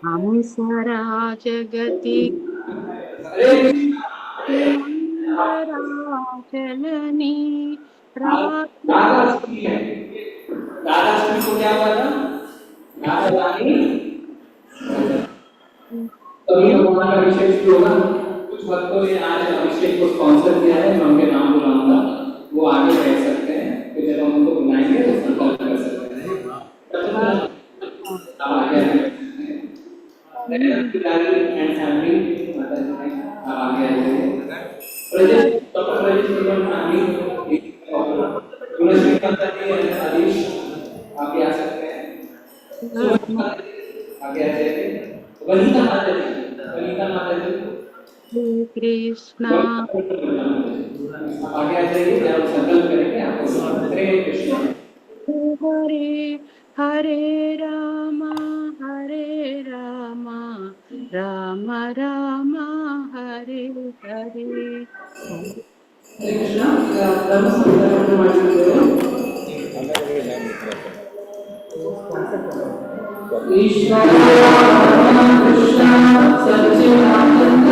हम सारा जगति जननी दादाश्री को क्या हुआ था? राधा रानी तभी भगवान का अभिषेक शुरू होगा। कुछ भक्तों ने आज अभिषेक को स्पॉन्सर किया है, मैं उनके नाम बुलाऊंगा, वो आगे बैठ सकते हैं, तो जब हम उनको बुलाएंगे तो संकल्प कर सकते हैं। अब आगे एंड फैमिली माता जी अब आगे आ जाइए। प्रोजेक्ट डॉक्टर प्रोजेक्ट फैमिली गुणश्री माता जी एंड आदिश आगे आ सकते हैं। आगे आ जाइए। वनिता माता जी कृष्णा आगे आ जाइए। जब संकल्प करेंगे आपको हरे कृष्ण हरे हरे राम राम राम हरे हरे। हरे कृष्णा धर्म संकल्प ईश्वर कृष्ण सच्चिदानंद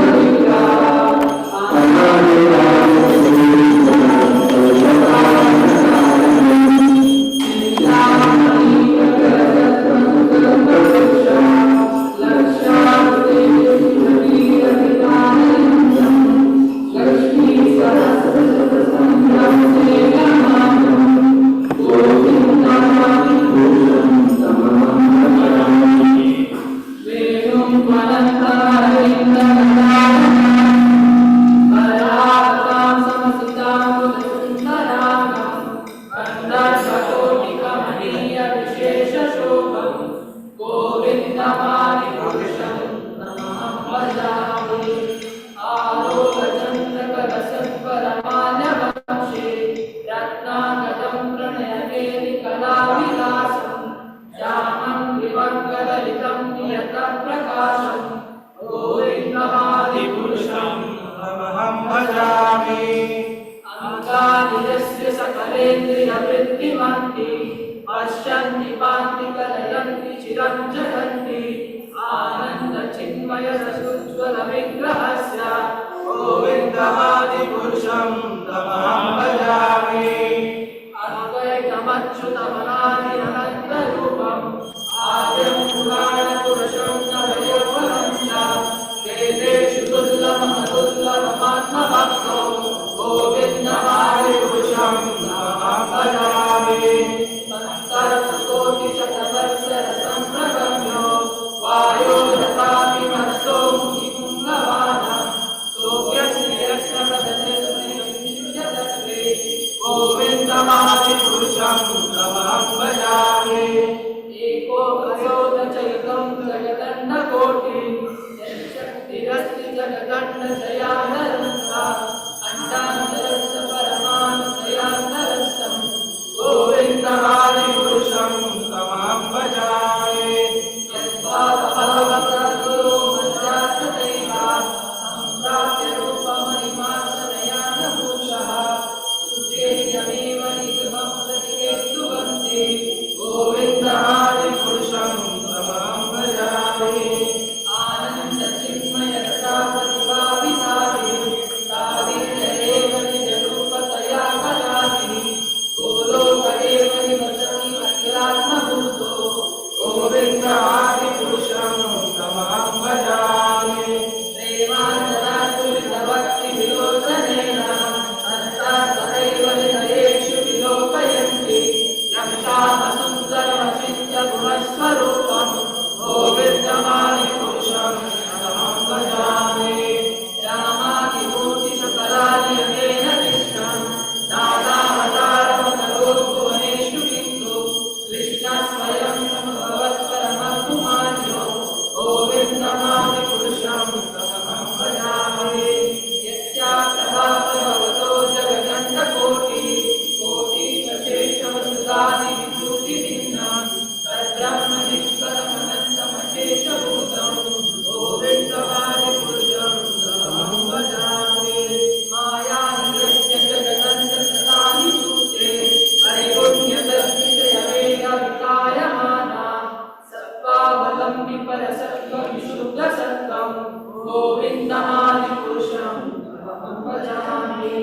गोविन्दमादिपुरुषं तमहं भजामि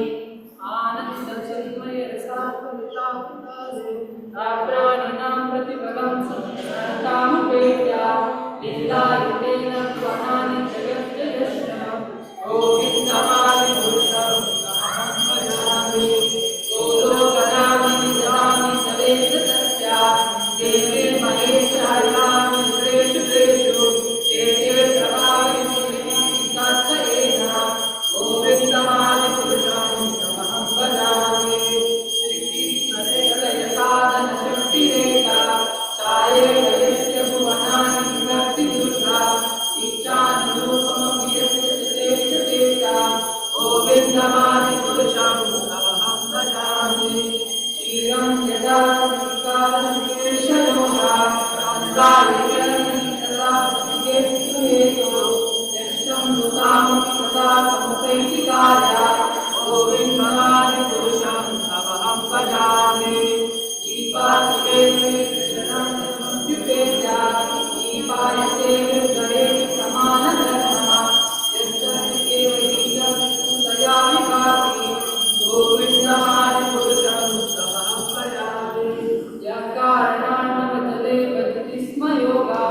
आनन्दचिन्मयरसात्मविताप्राणिनां प्रतिफलं संसारतामुपेत्य लीलायुतेन त्वमानि जगत्ययश्च गोविन्दमादिपुरुषं तमहं भजामि गोलोकनानि ददामि सवेश तस्य देवे महेश्वराणि सुरेषु तेषु ते प्रभावि तत्त्वेन गोविन्दमादिपुरुषं तमहं भजामि श्रीकृष्णसाधनशक्तिरेका चारेकयस्य भुवनानि विभक्तिदुर्गा इच्छानुरूपमपि यस्य चेष्टतेषा गोविन्दमादिपुरुषं तमहं भजामि क्षीरं यदा विकालनिकेशयोगा गोविन्दमादिपुरुषं तमहं भजामि दीपायते गणे समानधर्मः यज्ञयामि भाति गोविन्दमादिपुरुषं तमहं भजामि यकारणान्नवतले वदति स्म योगा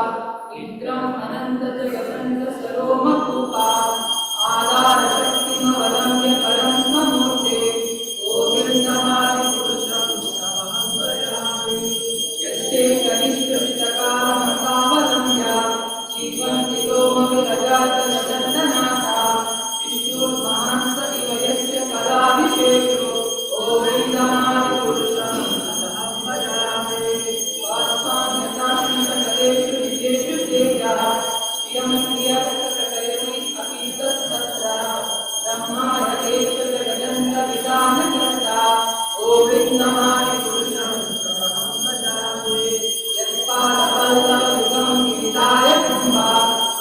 इन्द्रम् अनन्तजगदन्तसरोमकूपा आधारशक्तिमवलम्ब्य परं स्वमूर्ते गोविन्दमादिपुरुषं तमहं भजामि यस्ते कनिष्ठवितकालमतावलम्ब्य जीवन्ति लोमविरजातनदन्दनाथा विष्णुर्महांस इव यस्य कलाभिषेको गोविन्दमादिपुरुषं तमहं भजामि वास्मान्यताशंसकलेषु विजेषु तेजा श्रियं श्रियप्रकटयति अपि तत्तत्र ब्रह्माय एष जगदन्तविधानकर्ता गोविन्दमादिपुरुषं तमहं भजामि यत्पादपल्लवयुगं विविधाय कुम्भा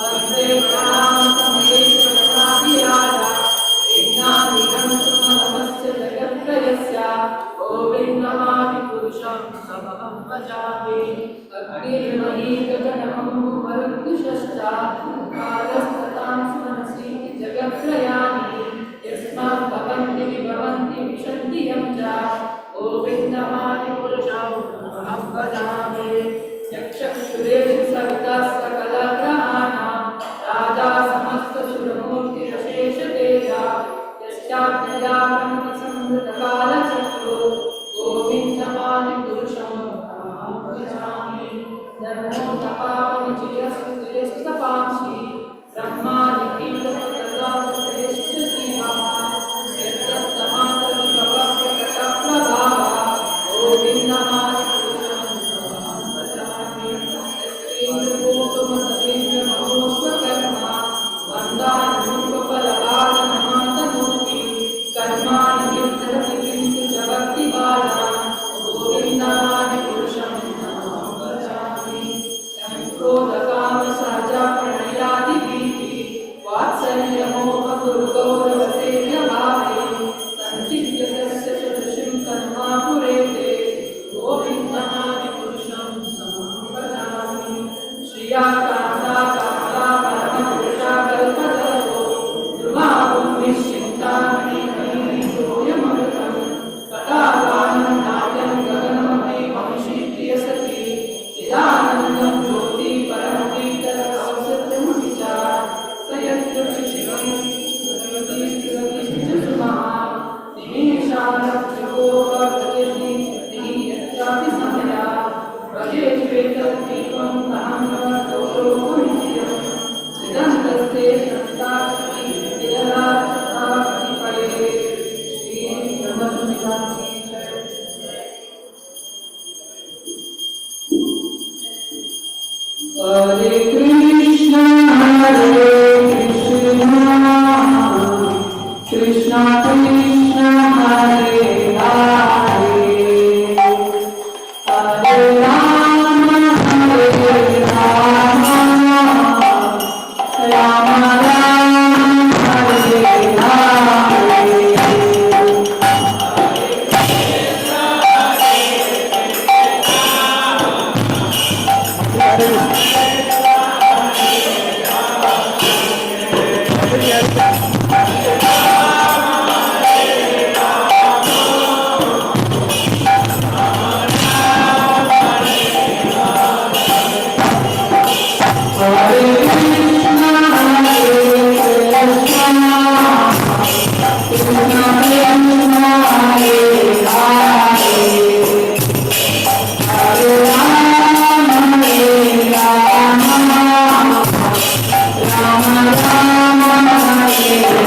वन्दे प्रणामसमयेश्वरसाधिराजा विज्ञानिकं सुमनमस्य जगत्त्रयस्य गोविन्दमादिपुरुषं तमहं भजामि अग्निर्महीगगनमम्बुमरुद्दुषश्च कालस्ततां स्मरसि जगत्त्रयाणि यस्मात् भवन्ति विभवन्ति विशन्ति यं च गोविन्दमादिपुरुषं तमहं भजामि यक्षक्षुरेषु सविता सकलग्रहाणां राजा समस्तसुरमूर्तिरशेषतेजा यस्याज्ञया ब्रह्मसंहृतकालचक्रो गोविन्दमादिपुरुषं तमहं भजामि धर्मो तपावनिचिरस्तपांसि ब्रह्मादिकीलतदाश्च जीवाः यत्तमात्रविभवप्रकटप्रभावा गोविन्दमादिपुरुषं तमहं भजामि यस्त्रेन्द्रभूतमतवेन्द्रमहोस्वकर्मा वन्दानुरूपफलभाजनमान्तमूर्ति कर्माणि यद्धरति किन्तु च भक्तिबालान् गोविन्दमादिपुरुषं तमहं भजामि यं क्रोधकामसहजा प्रणयादिभीति वात्सल्यमोहगुरुगौरवसेव्यभावे सञ्चित्य तस्य चतुषीं कर्मापुरेते गोविन्दमादिपुरुषं तमहं भजामि श्रिया कान्ता कान्ता परमपुरुषा कल्पतरो ध्रुवा भूमिश्चिन्तामणिमयीतोऽयमृतं कथागानं नाट्यं गगनमपि वंशी प्रियसखी चिदानन्दं ज्योति परमपीतरकौसत्यमपि च स यत्र शिशिवं स्मृतिस्मृतिश्च सुमः निमेषालक्षकोपप्रतिर्नि यत्रापि समया व्रजे श्वेतद्वीपं अहं नवतोषोपनित्यं सिदन्तस्ते सन्ताक्षि विरलाक्षतापतिपये श्रीब्रह्मसुनिधानि हरे Krishna Krishna Krishna Hare Hare Hare Ram Ram Ram Hare Hare Rama Rama Hare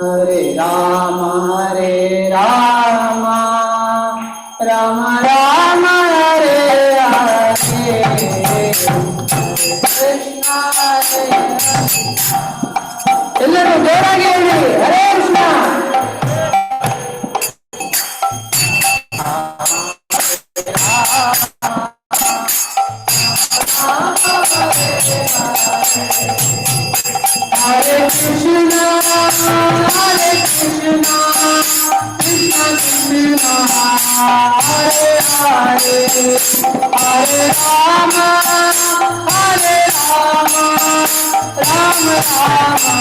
हरे राम राम राम हरे हरे कृष्ण हरे ಎಲ್ಲರೂ ಜೋರಾಗಿ ಹೇಳಿ Hare Krishna Hare Krishna, Hare Krishna, Krishna Krishna, Hare Hare, Hare Rama, Hare Rama, Rama Rama,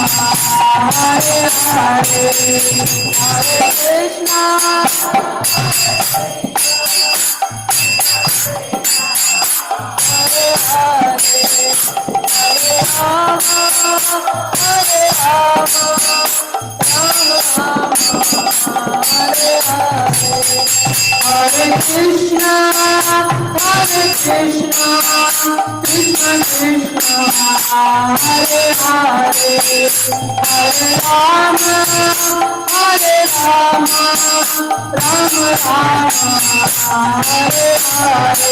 Hare Hare, Hare Krishna. Hare Hare, Hare Rama, Hare Rama, Rama Rama, Hare Hare, Hare Krishna, Krishna Krishna, Hare Hare, Hare Rama, Rama Rama, Hare Hare.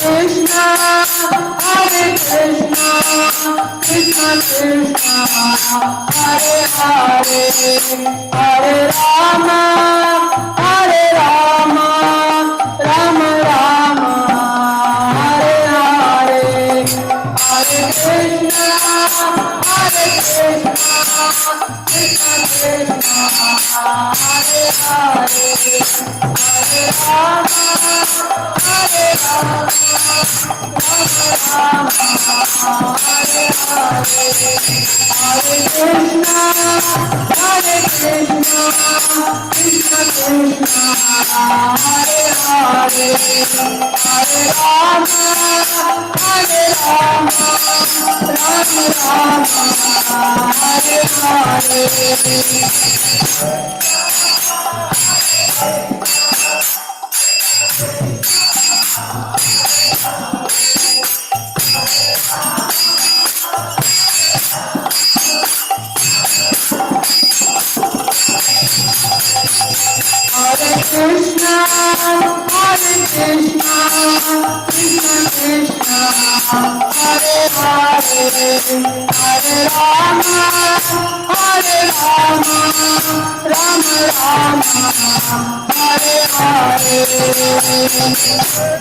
Krishna, Hare Krishna, Krishna Krishna, Hare Hare, Hare Rama, Rama Rama, Hare Hare, Hare Krishna, Krishna Krishna, Hare Hare, Hare Rama, Rama Rama, Hare Hare, Hare Krishna, Krishna Krishna, Hare Hare, Hare Rama, Rama Hare Hare, Hare Krishna, Krishna Krishna, Hare Hare, Hare Rama, Rama Rama,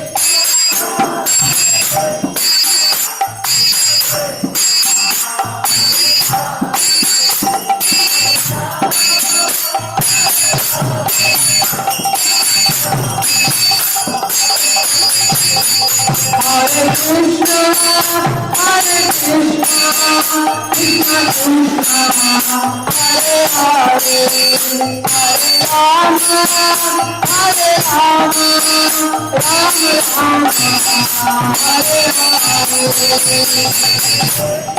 Hare Hare. Hare Krishna, Krishna Krishna, Hare Hare, Hare Rama, Rama Rama,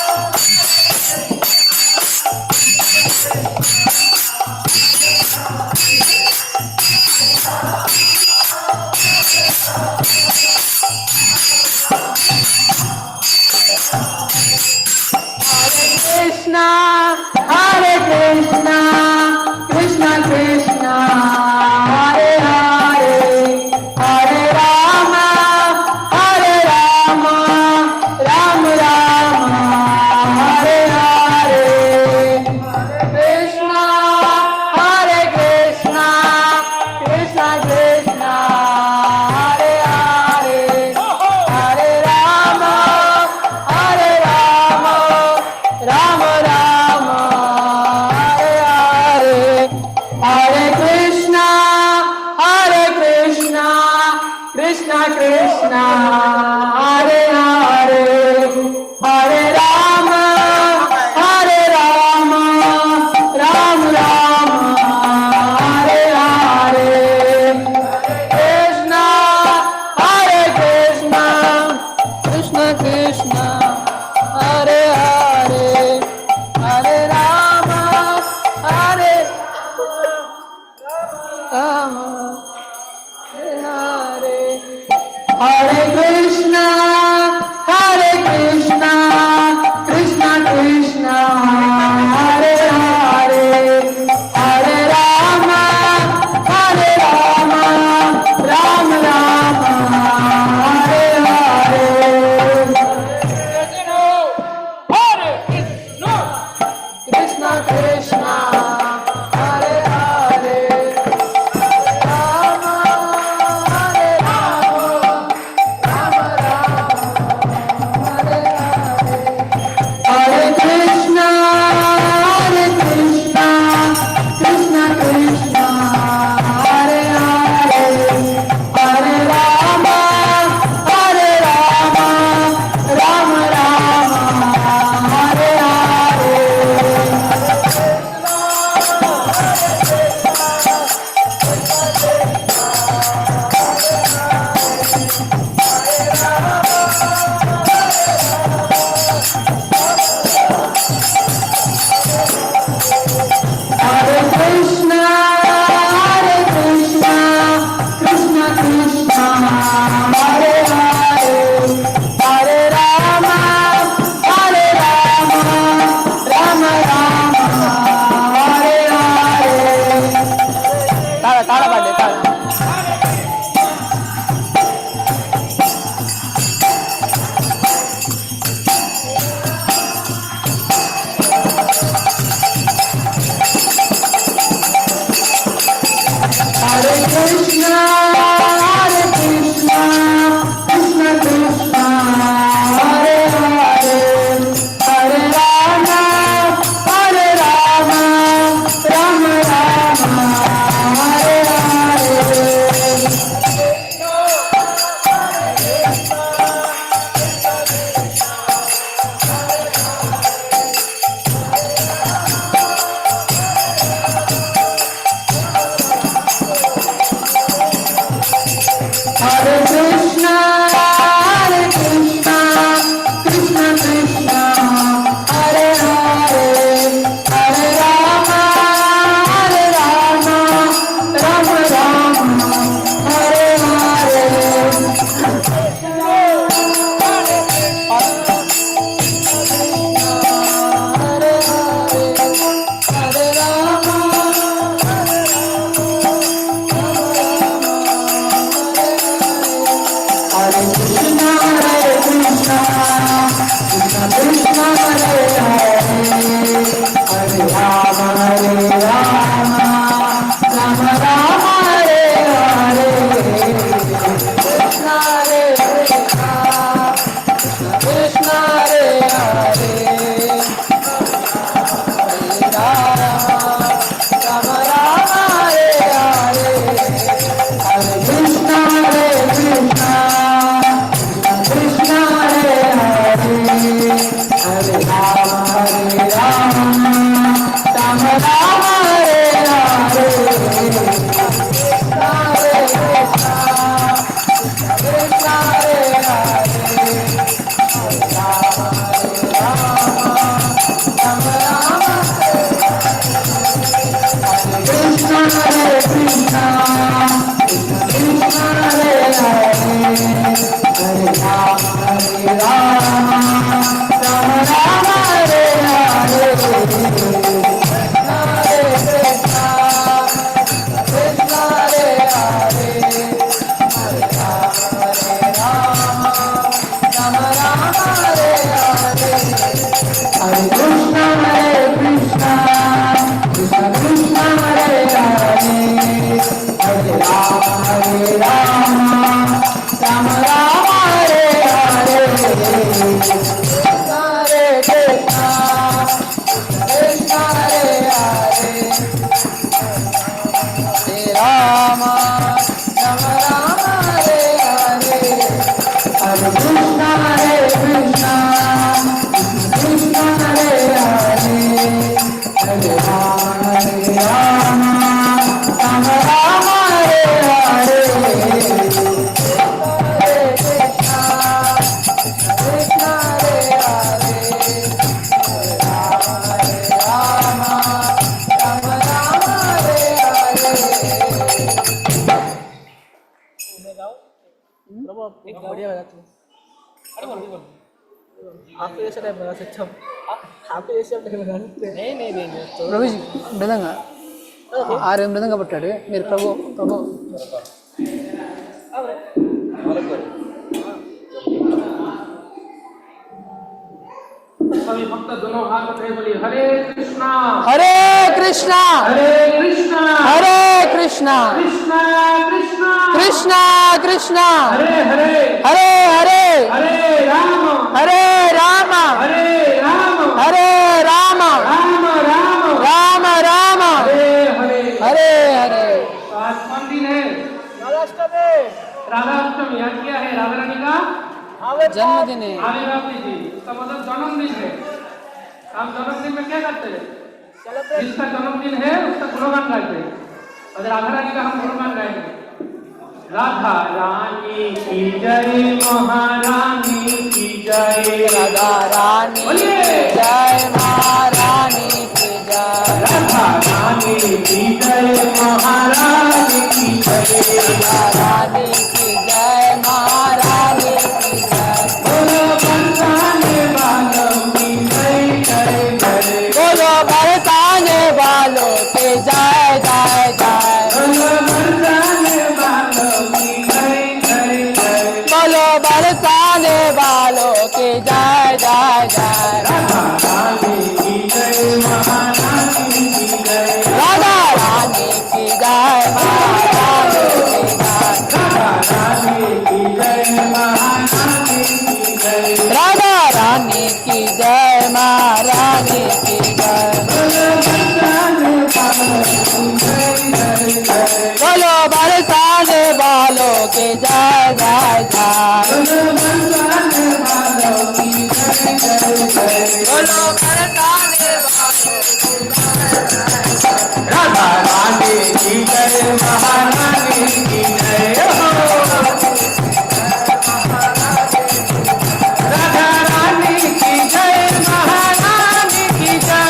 Hare Hare. Hare Krishna, Krishna Krishna, Hare Hare, Hare Rama, Rama Rama, Hare Krishna, Krishna Krishna, Hare Hare, Hare Rama, Rama Rama, Hare Hare, Krishna, Krishna Krishna, Hare Hare, Hare Rama, Rama Rama, Hare Hare. बढ़िया बजा तू। अरे बोल बोल। आपको ऐसा type बजा सकते हो। आपको ऐसे टाइप बजा सकते हैं। नहीं तो प्रभु जी मृदंगा आरे मृदंगा पट्टाడు మీరు ప్రభు सभी भक्त दोनों हाथ उठाए बोलिए हरे कृष्णा हरे कृष्णा हरे कृष्णा हरे कृष्णा कृष्णा कृष्णा कृष्णा कृष्णा हरे हरे हरे हरे हरे राम हरे राम हरे राम हरे राम राम राम राम राम हरे हरे हरे हरे। आज कौन दिन है? राधाष्टमी। याद किया है राधा रानी का जन्मदिन है। आविर्भाव तिथि, उसका मतलब जन्मदिन है। हम जन्मदिन में क्या करते हैं? जिसका जन्मदिन है उसका गुणगान गाते हैं। और राधा रानी का हम गुणगान गाएंगे। राधा रानी की जय, महारानी की जय, राधा रानी की जय, महारानी की जय, राधा रानी की जय, महारानी की जय, राधा रानी की जय, महारानी की जय। बोलो बरसाने वालों की जय जय जय, बोलो बरसाने वालों की जय जय जय, बोलो बरसाने वालों की जय जय जय, बोलो बरसाने वालों की जय जय जय। राधा रानी की जय, महारानी की जय, राधा रानी की जय, महारानी की जय, राधा रानी की जय, महारानी की जय, राधा रानी की जय, महारानी की जय। बोलो बरसाने वालों की जय जय जय, बोलो बरसाने वालों की जय जय जय, बोलो बरसाने वालों की जय जय जय, राधा रानी की जय, महारानी की जय, राधा रानी की जय, महारानी की जय,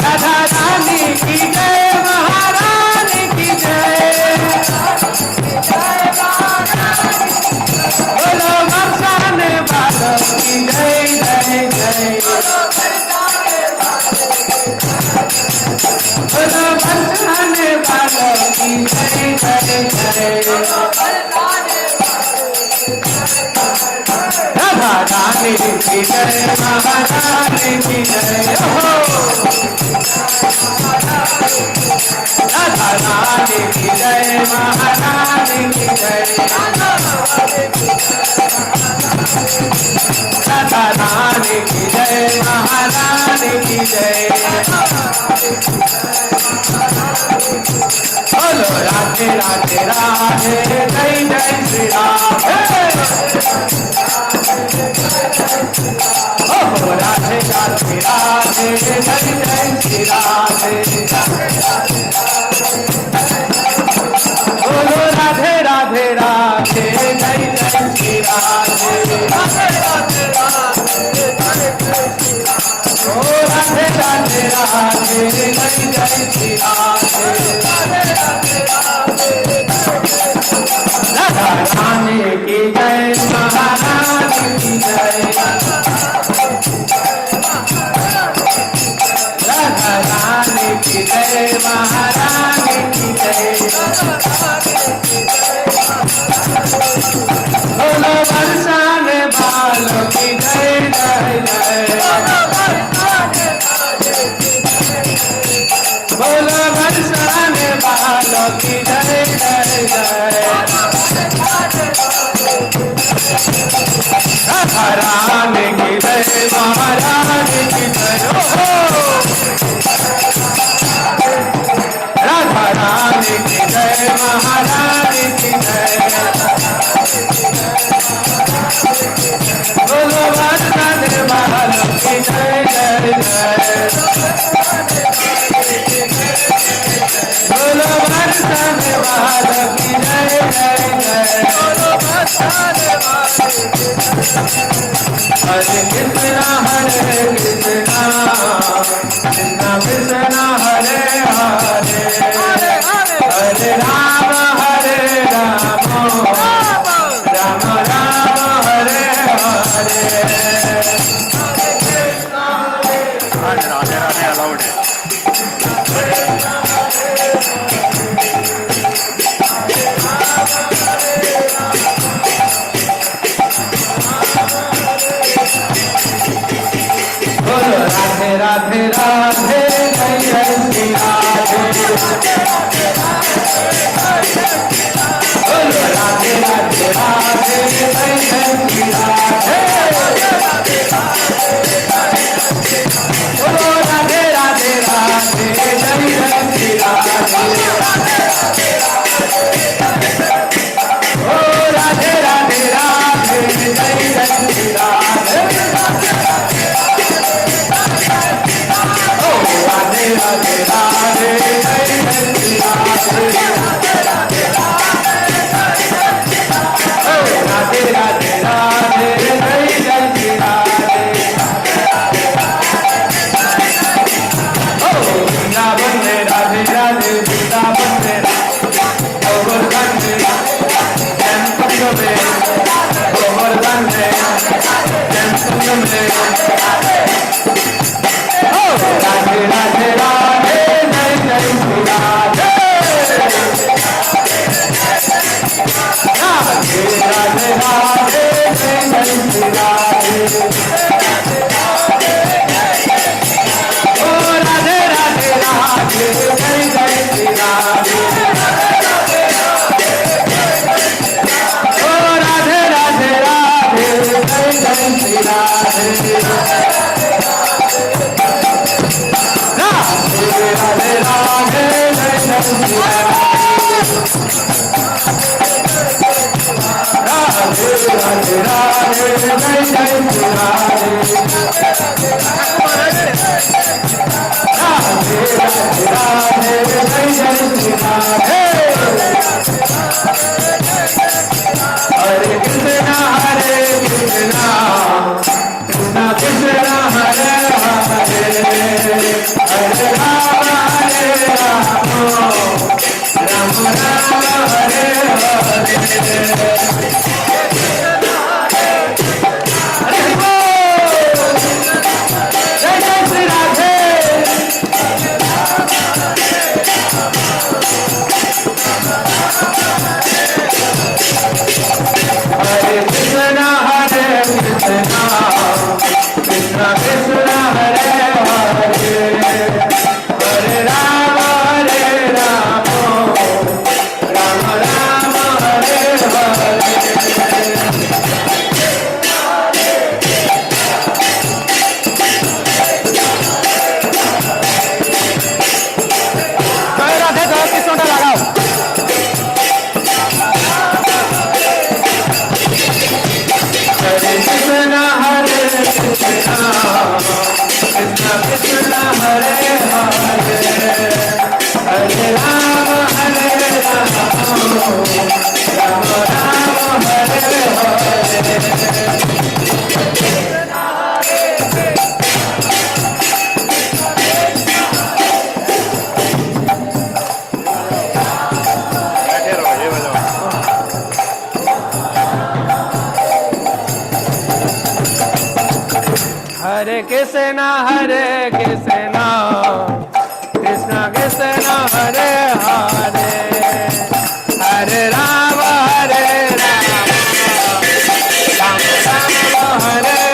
राधा रानी की जय, महारानी की जय, बोलो बरसाने वालों की जय जय जय, बोलो बरसाने वालों की जय जय जय, राधा रानी की जय, महारानी की जय, राधा रानी की जय, महारानी की जय, राधा रानी की जय, महारानी की जय, बोलो राधे राधे राधे जय जय श्री राम। जय जय श्री राधे। बोलो राधे राधे राधे जय जय श्री राधे। ओ राधे राधे राधे जय जय श्री राधे। राधा रानी की जय महारानी की जय। राधा रानी की जय महारानी की जय। बोलो बरसाने वालों की जय जय जय। बोलो बरसाने वालों की जय जय जय। राधा रानी की जय महारानी की जय। राधा रानी की जय महारानी की जय। बोलो बरसाने वालों की जय जय जय। बोलो बरसाने वालों की जय जय जय। हरे कृष्णा कृष्णा कृष्णा हरे हरे। हरे राम राम राम हरे हरे। राधे राधे राधे अलाउड है। बोलो राधे राधे राधे जय जय श्री राधे। बोलो राधे राधे राधे जय जय श्री राधे। बोलो राधे राधे राधे जय जय श्री राधे। ओ राधे राधे राधे जय जय श्री राधे। राधे राधे राधे जय जय श्री राधे। राधे राधे राधे जय जय श्री राधे। वृंदावन में राधे राधे वृंदावन में गोवर्धन में जन्मकुंज में गोवर्धन में जन्मकुंज में। राधे राधे राधे जय जय श्री राधे। राधे राधे राधे जय जय श्री राधे। ओ राधे राधे राधे जय जय श्री राधे। ओ राधे राधे राधे जय जय श्री राधे। राधे राधे जय जय श्री राधे। राधे राधे राधे जय जय Shri Radhe. Hare Krishna, Krishna Krishna, Hare Hare, Hare Rama, Rama Rama, Hare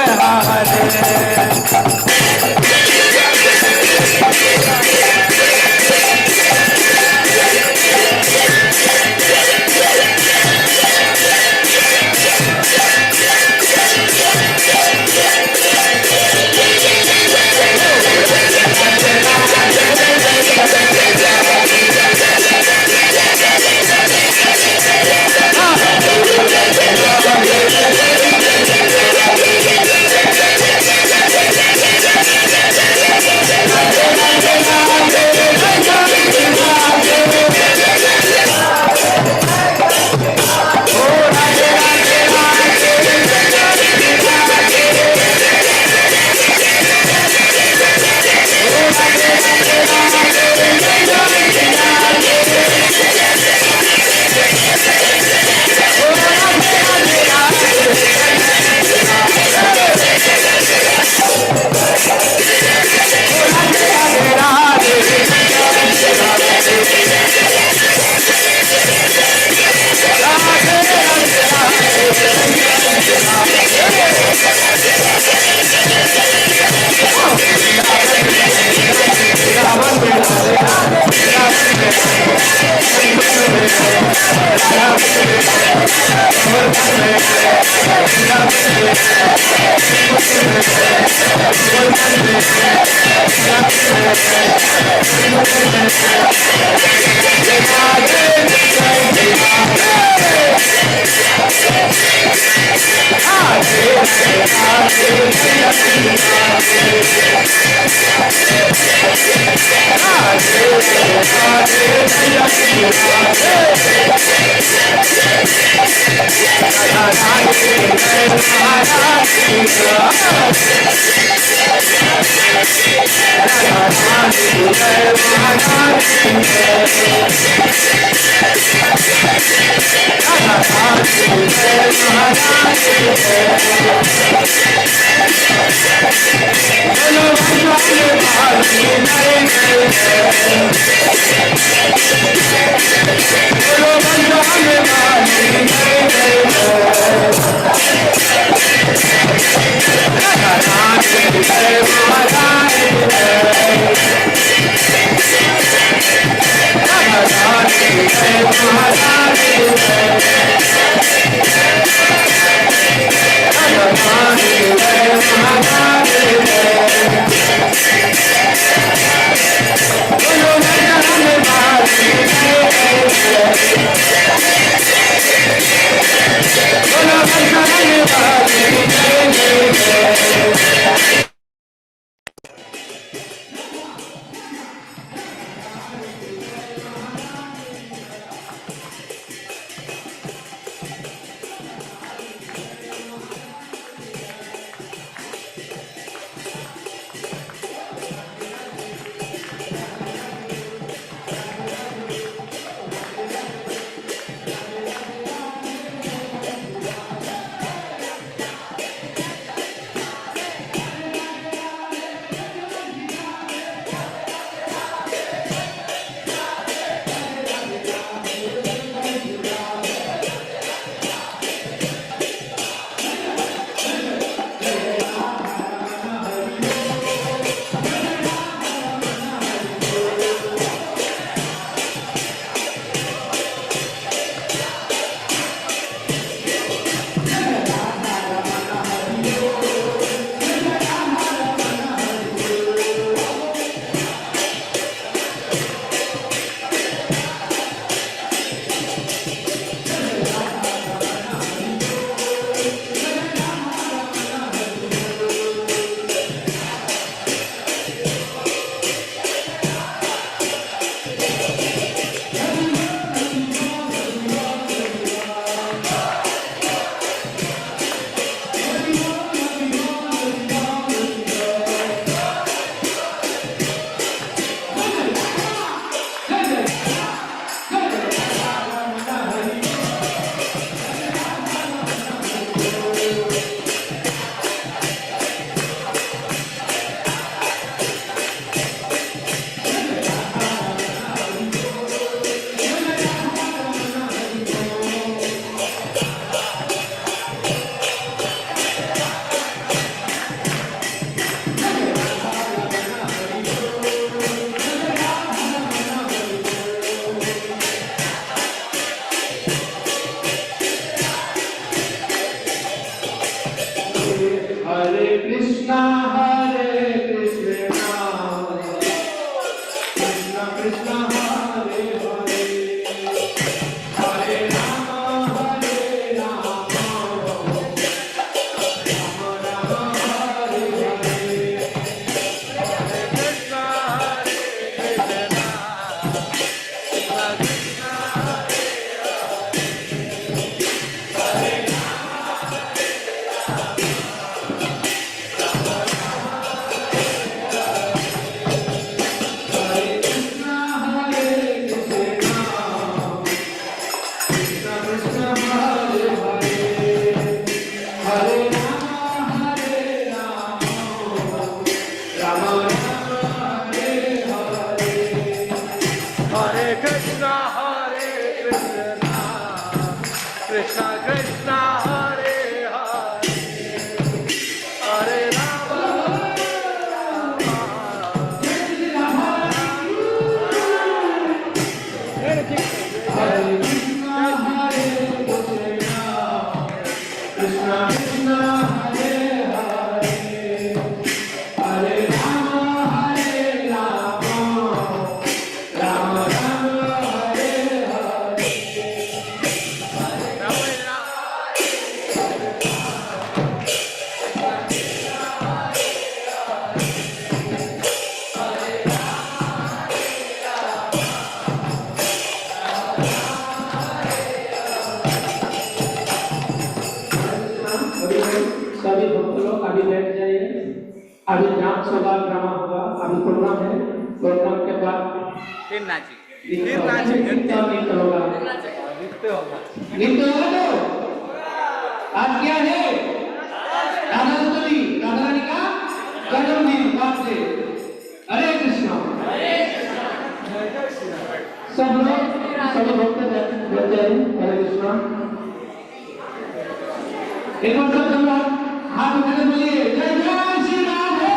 Hare Krishna, Krishna Krishna, Hare Hare, Hare Rama, Rama Rama, Hare Hare. Hare Krishna, Krishna Krishna, Hare Hare, Hare Rama, Krishna Krishna, Hare Hare, Hare Rama, Rama Rama, Hare Hare. सभी भक्त लोग अभी बैठ जाइए। अभी नाम सभा drama होगा, अभी प्रोग्राम है। प्रोग्राम के बाद नृत्य होगा। नृत्य होगा तो आज क्या है? राधाष्टमी, राधा रानी का जन्मदिन। बाप से हरे कृष्णा। सब लोग सभी भक्त बैठ जाइए। हरे कृष्णा। एक बार सब लोग हाथ उठाकर बोलिए जय जय श्री राधे।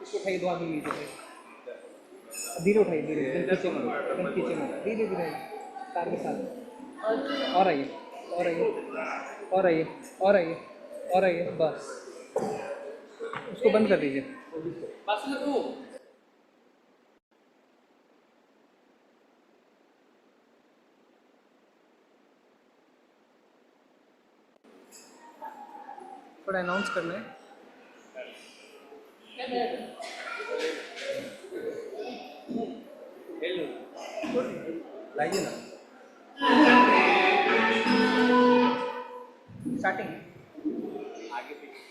इसको उठाइए, दो आदमी लीजिए। धीरे उठाइए, धीरे पीछे मत, पीछे मत, धीरे धीरे तार के साथ। और आइए, और आइए, और आइए, और आइए, और आइए, बस। उसको बंद कर दीजिए। थोड़ा अनाउंस करना है। लाइए ना, स्टार्टिंग आगे पीछे।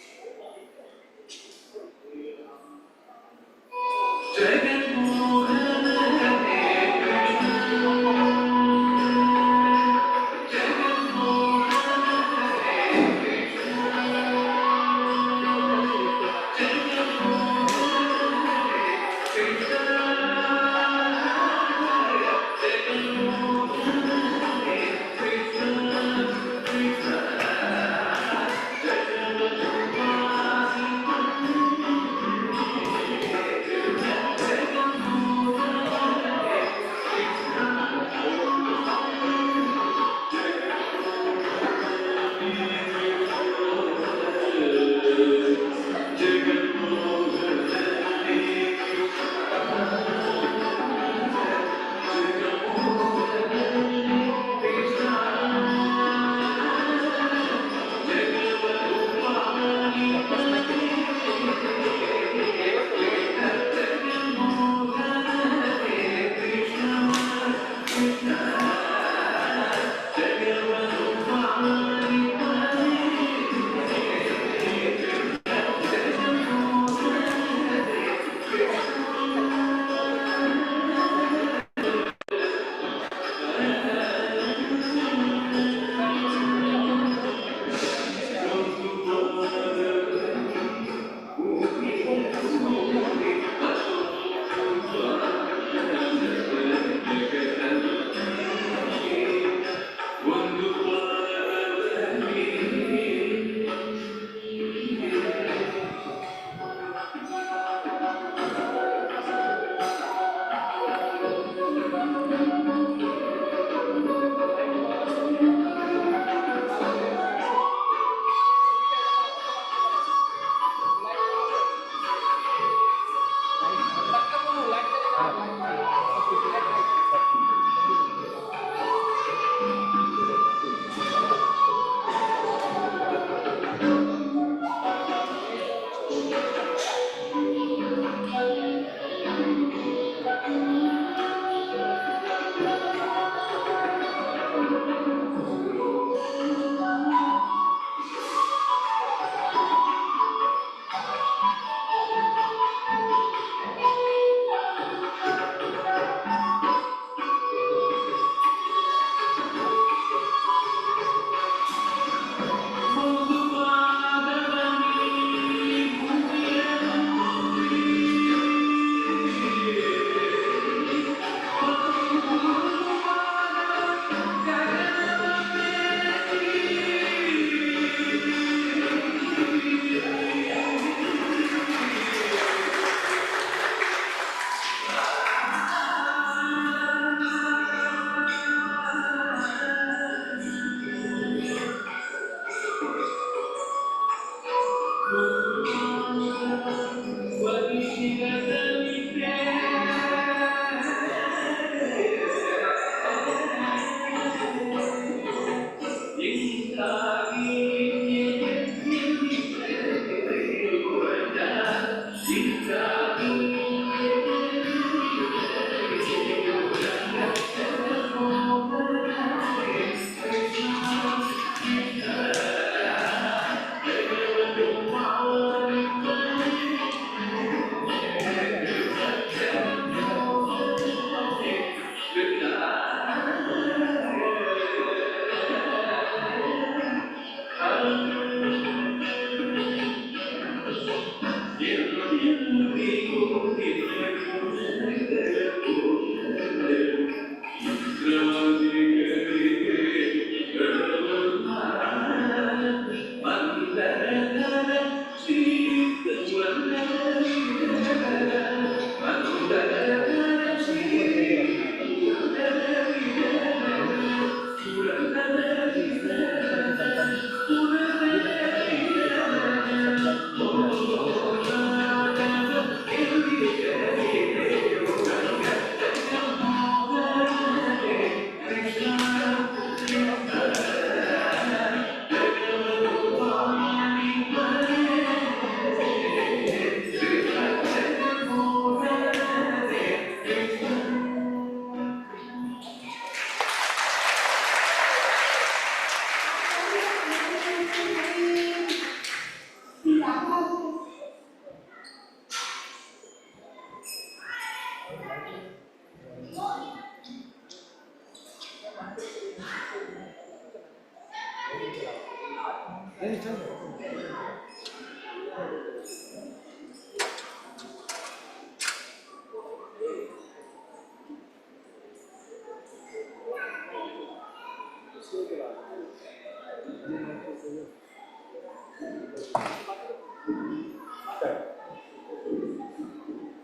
नहीं चल रहा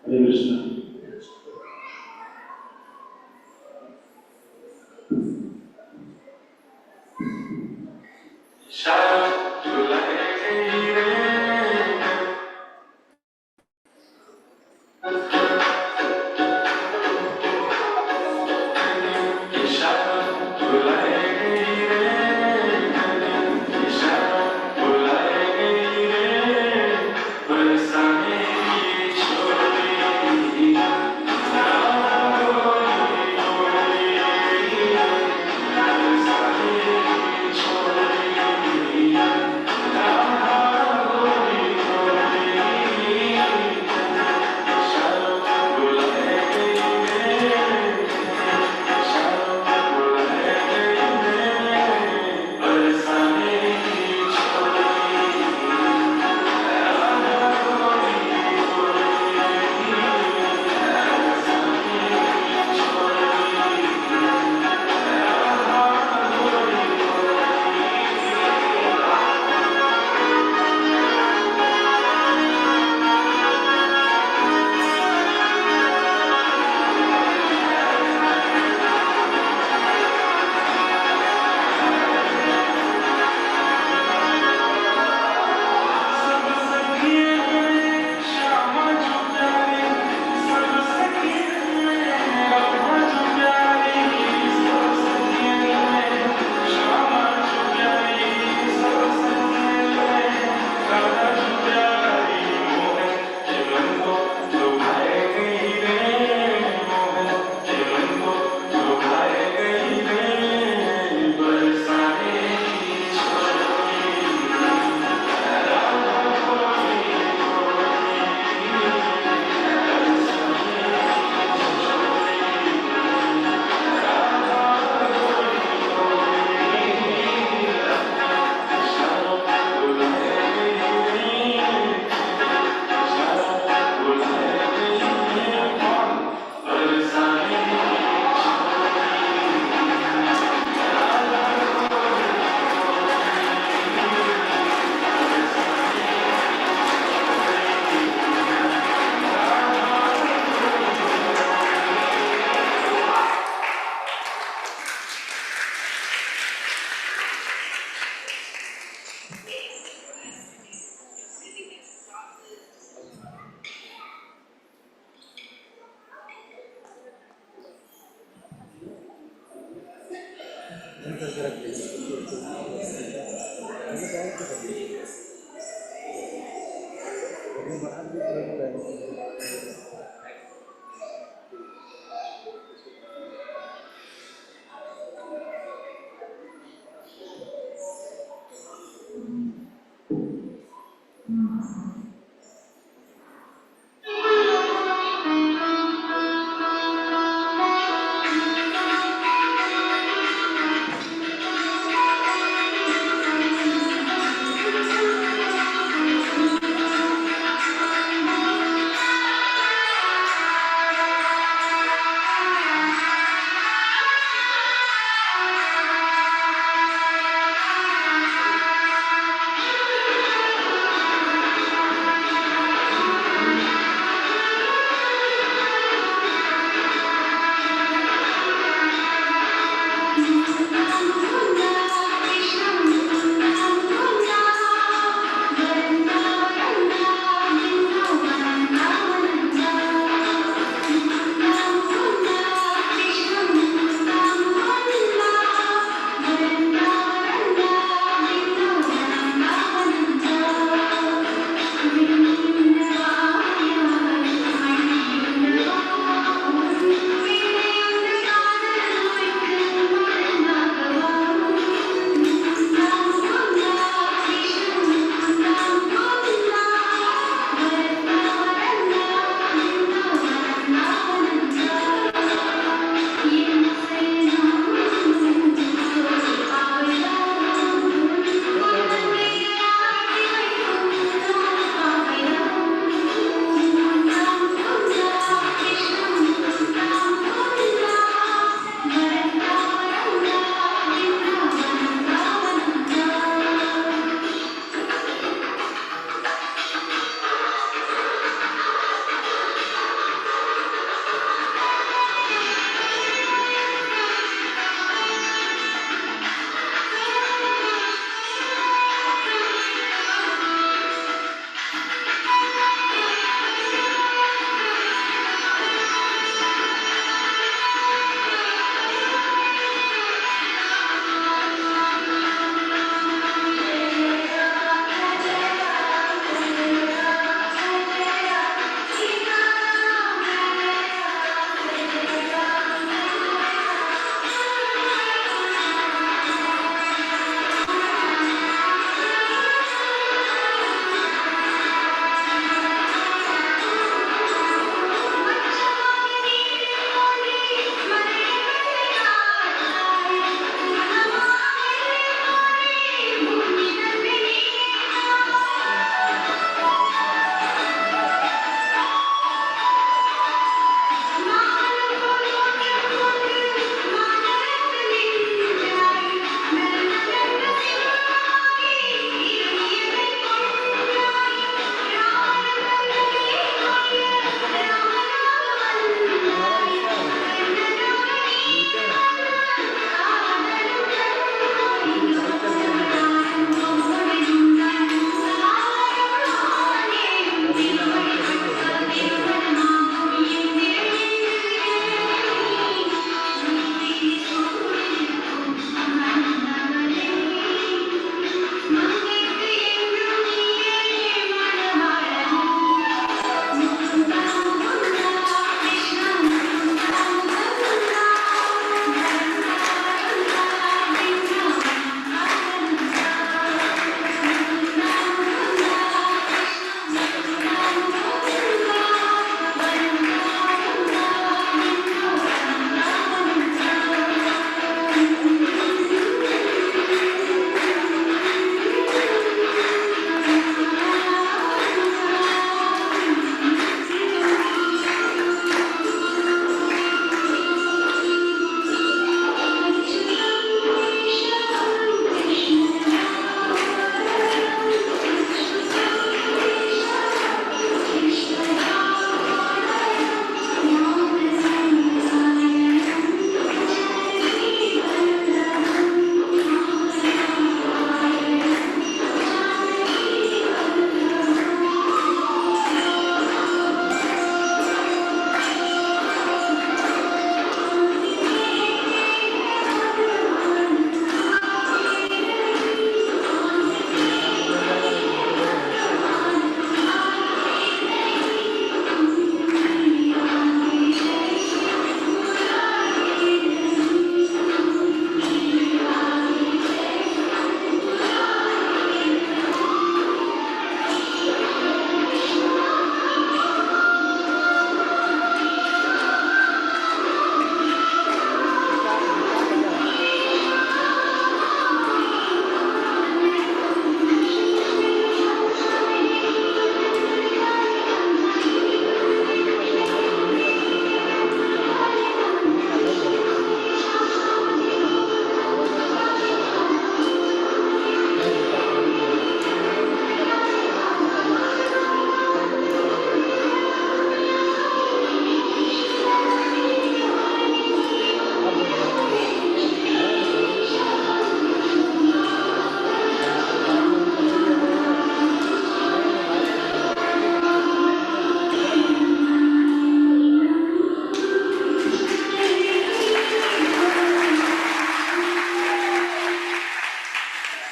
हरे कृष्ण।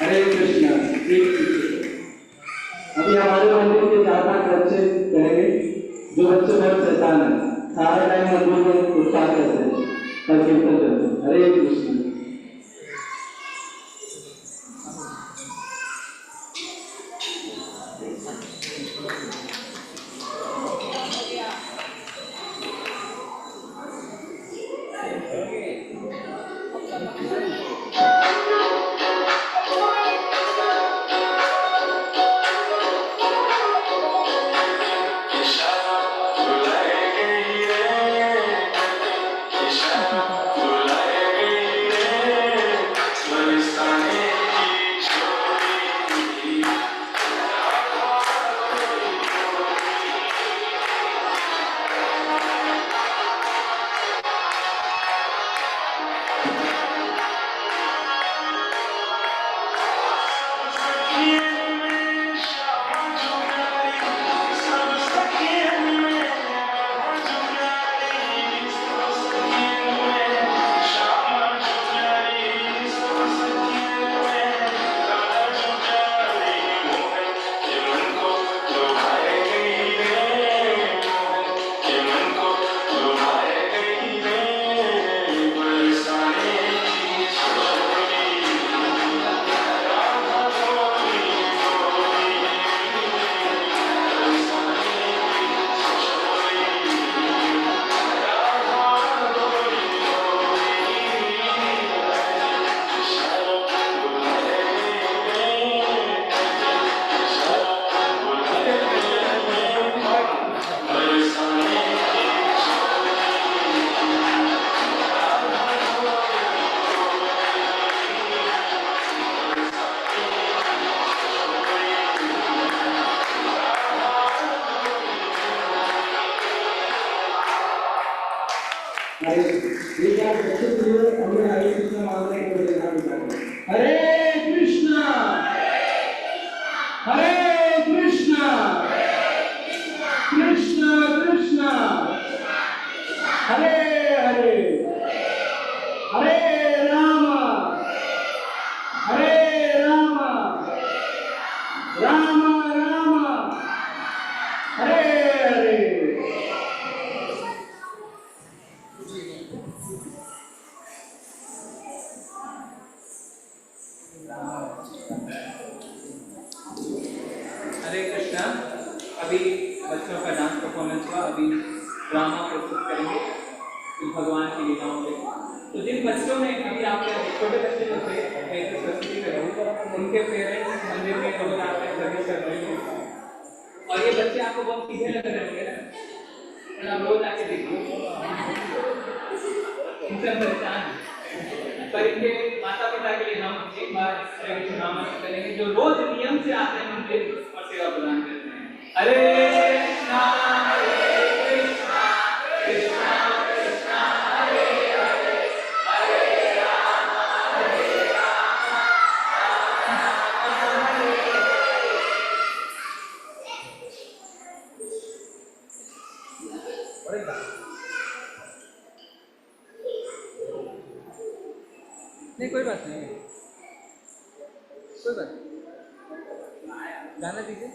हरे कृष्णा। अभी हमारे मंदिर के 4-5 बच्चे कहेंगे, जो बच्चे बहुत शैतान है, सारे टाइम मंदिर में उत्साह करते हैं और कीर्तन करते हैं। हरे कृष्ण। हरे हरे कृष्णा। अभी बच्चों का डांस परफॉर्मेंस हुआ, अभी ड्रामा प्रस्तुत करेंगे तो भगवान की लीलाओं पे। तो जिन बच्चों ने अभी आपके छोटे बच्चे जो थे सरस्वती करो, उनके पेरेंट्स मंदिर में रोज आते हैं, सर्विस कर रहे हैं, और ये बच्चे आपको बहुत सीधे लग रहे होंगे, आप रोज आके देखिए, इनसे परेशान हैं। पर इनके माता पिता के लिए हम एक बार ड्रामा करेंगे जो रोज नियम से आते हैं मंदिर और सेवा प्रदान करते हैं। हरे कृष्णा कृष्णा कृष्णा कृष्णा हरे हरे, हरे राम राम हरे हरे। नहीं कोई बात नहीं, कोई बात नहीं, गाना दीजिए।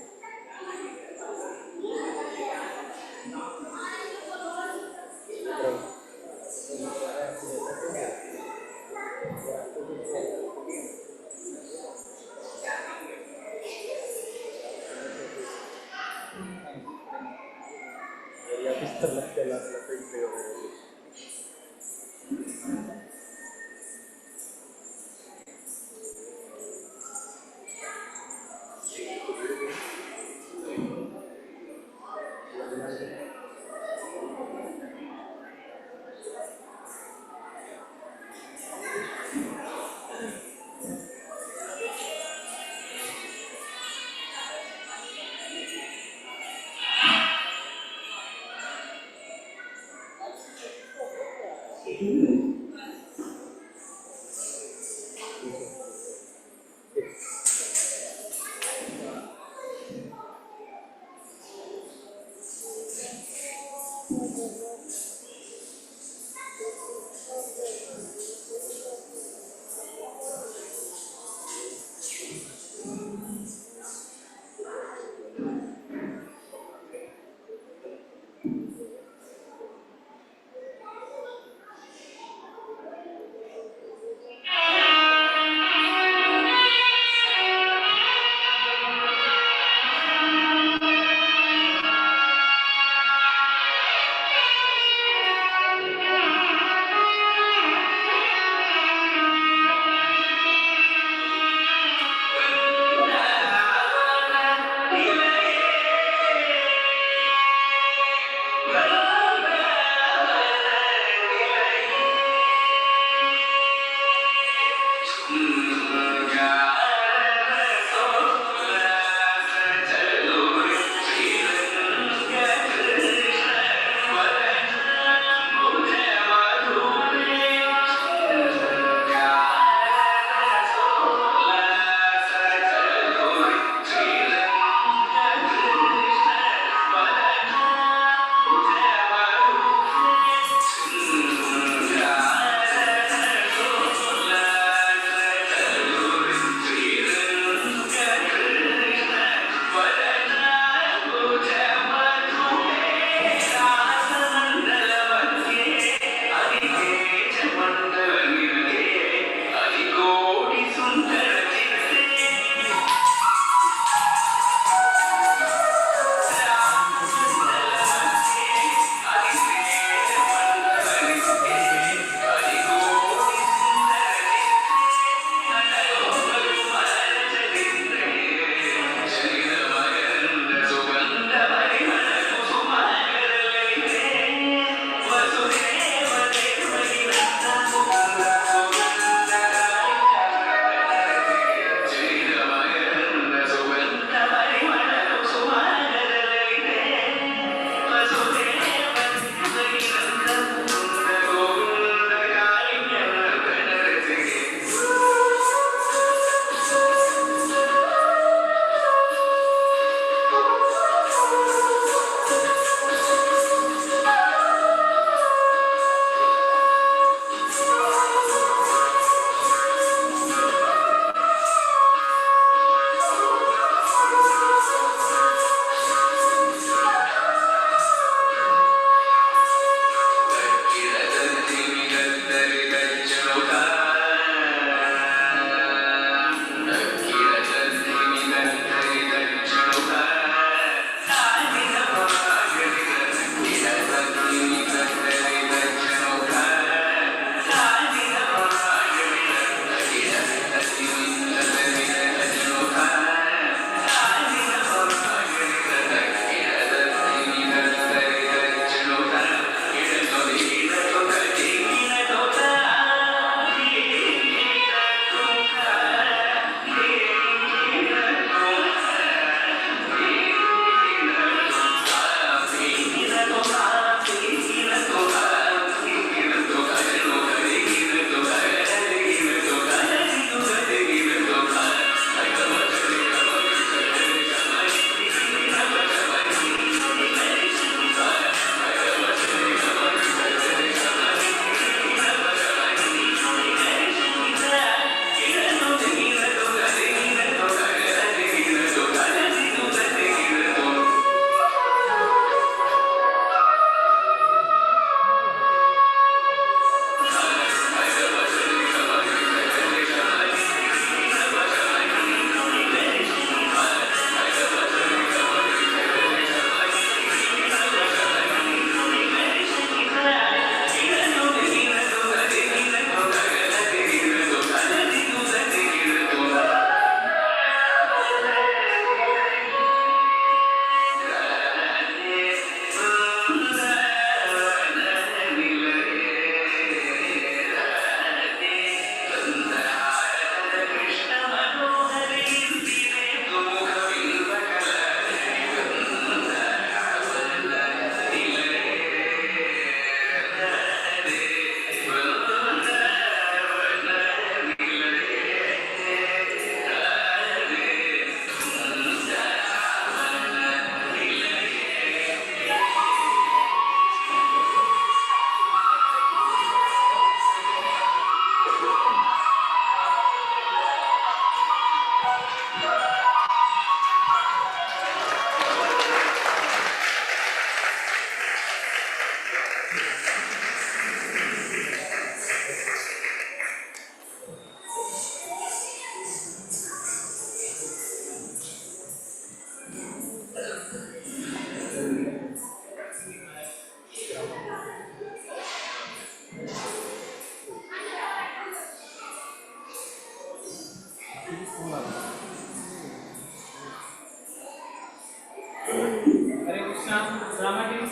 हरे कृष्णा ड्रामा टीम।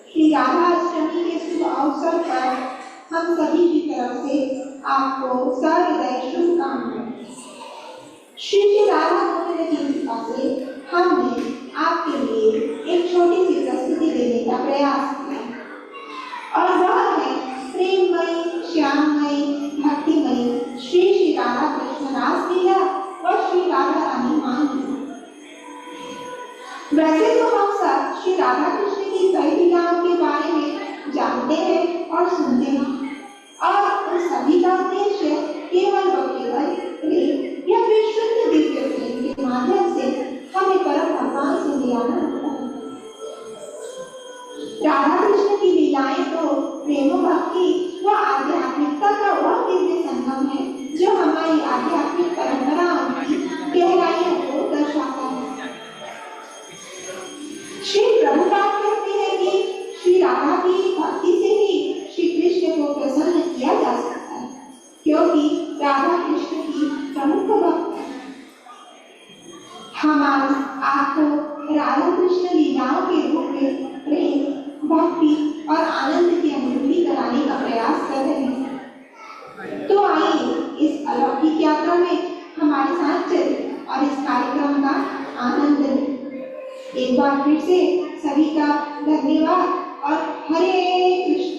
श्री राधा अष्टमी के शुभ अवसर पर हम सभी की तरफ से आपको सहृदय शुभकामनाएं। श्री राधा गोविंद की कृपा से हमने आपके लिए एक छोटी सी प्रस्तुति देने का प्रयास किया और वह है प्रेममयी, श्याममयी, भक्तिमयी श्री राधा कृष्ण रासलीला और श्री राधा रानी मान। वैसे तो हम सब श्री राधा कृष्ण की कई लीलाओं के बारे में जानते हैं और सुनते हैं और उन सभी का उद्देश्य केवल व केवल प्रेम या फिर शुद्ध दिव्य प्रेम के माध्यम से हमें परम भगवान से मिलाना होता है। राधा कृष्ण की लीलाएं तो प्रेम भक्ति व आध्यात्मिकता का वह दिव्य संगम है जो हमारी आध्यात्मिक परंपराओं की गहराइयों को दर्शाता है। श्री प्रभुपाद कहते हैं कि श्री राधा की भक्ति से ही श्री कृष्ण को प्रसन्न किया जा सकता है, क्योंकि राधा कृष्ण की प्रमुख भक्त है। हम आज आपको राधा कृष्ण लीलाओं के रूप में प्रेम, भक्ति और आनंद की अनुभूति कराने का प्रयास कर रहे हैं। तो आइए इस अलौकिक यात्रा में हमारे साथ चलें और इस कार्यक्रम का आनंद लें। एक बार फिर से सभी का धन्यवाद और हरे कृष्ण।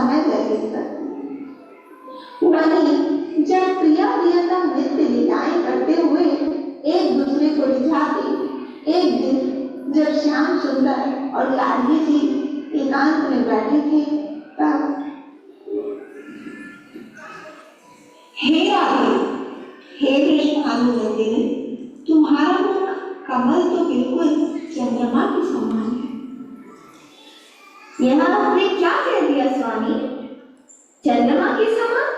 समय व्यतीत करती है। वहीं जब प्रिया प्रियतम नृत्य लीलाएं करते हुए एक दूसरे को रिझाते, एक दिन जब श्याम सुंदर और लाडली जी एकांत में बैठे थे, तब हे राधे, हे कृष्णानुनंदिनी, तुम्हारा मुख कमल तो बिल्कुल चंद्रमा के समान है। यहाँ आपने क्या कह दिया स्वामी? चंद्रमा के समान?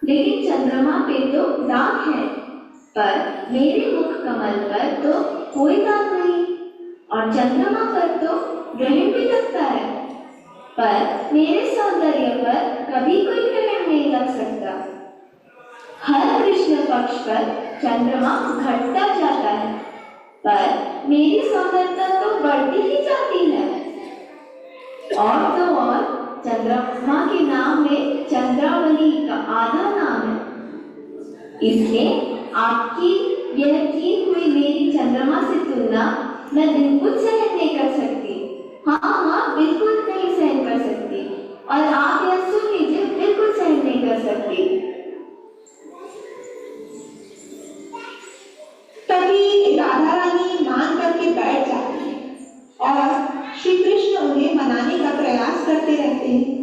लेकिन चंद्रमा पे तो दाग है, पर मेरे मुख कमल पर तो कोई दाग नहीं, और चंद्रमा पर तो ग्रहण भी लगता है, पर मेरे सौंदर्य पर कभी कोई ग्रहण नहीं लग सकता। हर कृष्ण पक्ष पर चंद्रमा घटता जाता है, पर मेरी सौंदर्यता तो बढ़ती ही जाती है। और तो और चंद्रमा के नाम में चंद्रावली का आधा नाम है, इसलिए आपकी यह की हुई मेरी चंद्रमा से तुलना मैं बिल्कुल सहन नहीं कर सकती। हाँ, बिल्कुल नहीं सहन कर सकती, और आप यह सुन लीजिए, बिल्कुल सहन नहीं कर सकती। तभी राधा रानी मान करके बैठ जाती है और श्री कृष्ण उन्हें मनाने का प्रयास करते रहते हैं।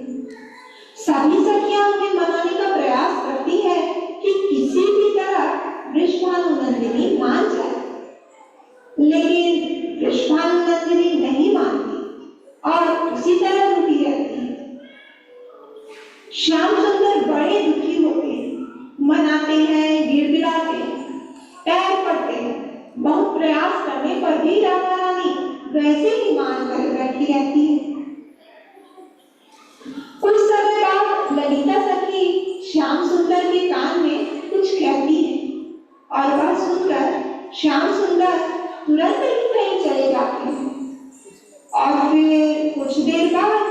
सभी सखियां उन्हें मनाने का प्रयास करती है कि किसी भी तरह वृषभानुनंदिनी मान जाए, लेकिन वृषभानुनंदिनी नहीं मानती और उसी तरह रुकी रहती है। श्याम सुंदर बड़े दुखी होते हैं, मनाते हैं, गिड़गिड़ाते हैं, पैर पड़ते हैं। बहुत प्रयास करने पर भी राधा रानी वैसे ही मान कर बैठी रहती है। कुछ समय बाद ललिता सखी श्याम सुंदर के कान में कुछ कहती है, और वह सुनकर श्याम सुंदर तुरंत ही कहीं चले जाते हैं। और फिर कुछ देर बाद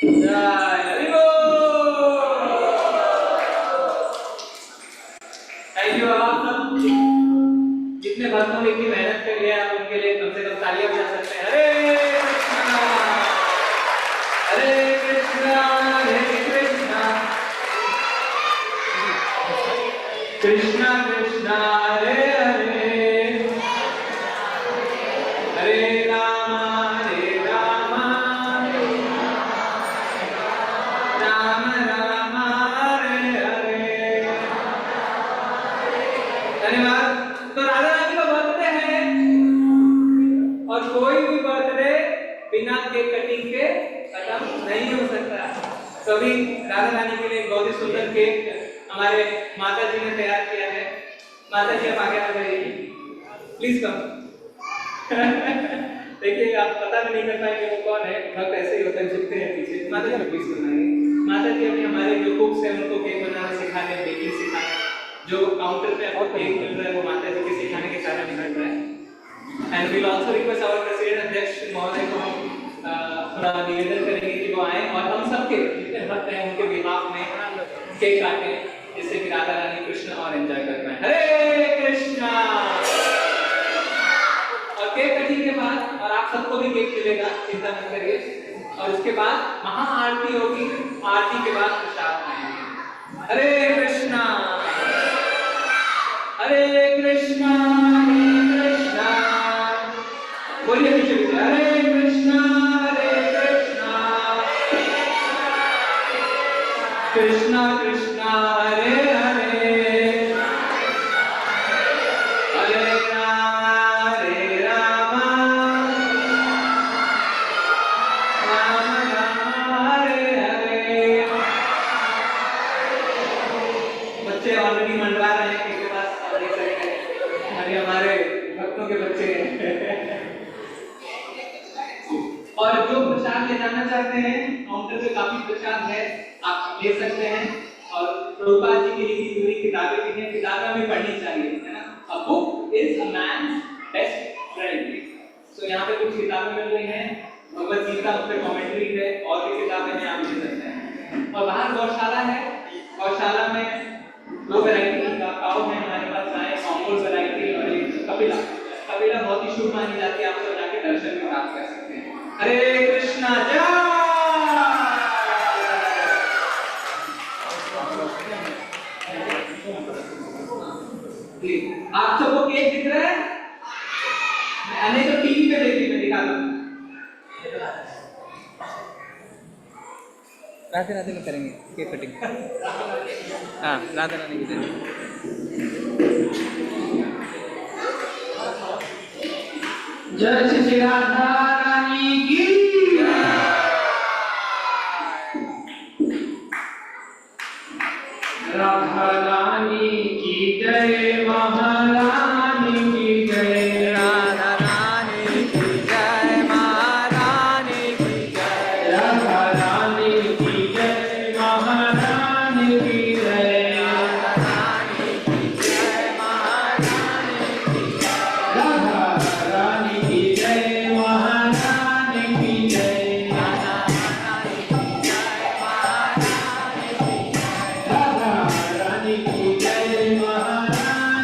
जय हरि बोल। Thank you. आप सब जितने भक्तों ने इतनी मेहनत करी है आप उनके लिए कम से कम तालियां बजा सकते हैं। हरे कृष्णा कृष्णा कृष्णा हरे हरे हरे राम राम राम हरे हरे। धन्यवाद। तो राधा रानी का बर्थडे है और कोई भी बर्थडे बिना केक कटिंग के खत्म नहीं हो सकता। तो अभी राधा रानी के लिए बहुत ही सुंदर केक हमारे माता जी ने तैयार किया है। माता जी आप आगे आ जाइए प्लीज कम। देखिए आप पता भी नहीं कर पाएंगे वो कौन है, भक्त ऐसे ही होता है झुकते हैं पीछे। माता जी प्लीज बनाइए। माता जी अभी हमारे जो कुक्स हैं उनको केक बनाना सिखाने, बेकिंग सिखाने, जो काउंटर पे आपको केक मिल रहा है वो माता जी के सिखाने के कारण निकल रहा है। And we also request our president अध्यक्ष महोदय को थोड़ा निवेदन करेंगे कि वो आए और हम सबके जितने भक्त हैं उनके बिहाफ में केक काटें जिससे कि राधा रानी कृष्ण और एंजॉय कर पाए। हरे कृष्णा। और केक कटिंग के बाद और आप सबको भी केक मिलेगा, चिंता मत करिए। और उसके बाद महा आरती होगी, आरती के बाद प्रसाद खाएंगे। हरे कृष्णा हरे कृष्णा कृष्णा बोलिए पीछे पीछे हरे कृष्णा कृष्णा कृष्णा हरे हरे हरे राम राम राम हरे हरे। बच्चे ऑलरेडी मंडरा रहे हैं के पास, आप देख सकते हैं अरे हमारे भक्तों के बच्चे हैं। और जो प्रसाद ले जाना चाहते हैं काउंटर पे काफी प्रसाद है, आप ले सकते हैं। और प्रभुपाद जी की लिखी हुई किताबें भी हैं, किताबें हमें पढ़नी चाहिए, है ना। A book is a man's best friend. So यहाँ पे कुछ किताबें मिल रही हैं, भगवत गीता उस पे कमेंट्री है, और भी किताबें हैं आप ले सकते हैं। और बाहर गौशाला है, गौशाला में 2 वैरायटी का काऊ है हमारे पास, गाय कॉम्बो वैरायटी और एक कपिला। कपिला बहुत ही शुभ मानी जाती है, आप सब जाके दर्शन भी प्राप्त कर सकते हैं। हरे कृष्णा जय। आप सबको केक दिख रहा है? नहीं तो टीवी पे देखिए, मैं दिखाता हूँ। राधे राधे में करेंगे केक कटिंग। हाँ राधे राधे की जय। जय श्री राधा रानी की। राधा रानी की जय, महारानी की जय। राधा रानी की जय, महारानी की जय। राधा रानी की जय, महारानी की जय। राधा रानी की जय, महारानी की जय। राधा रानी की जय, महारानी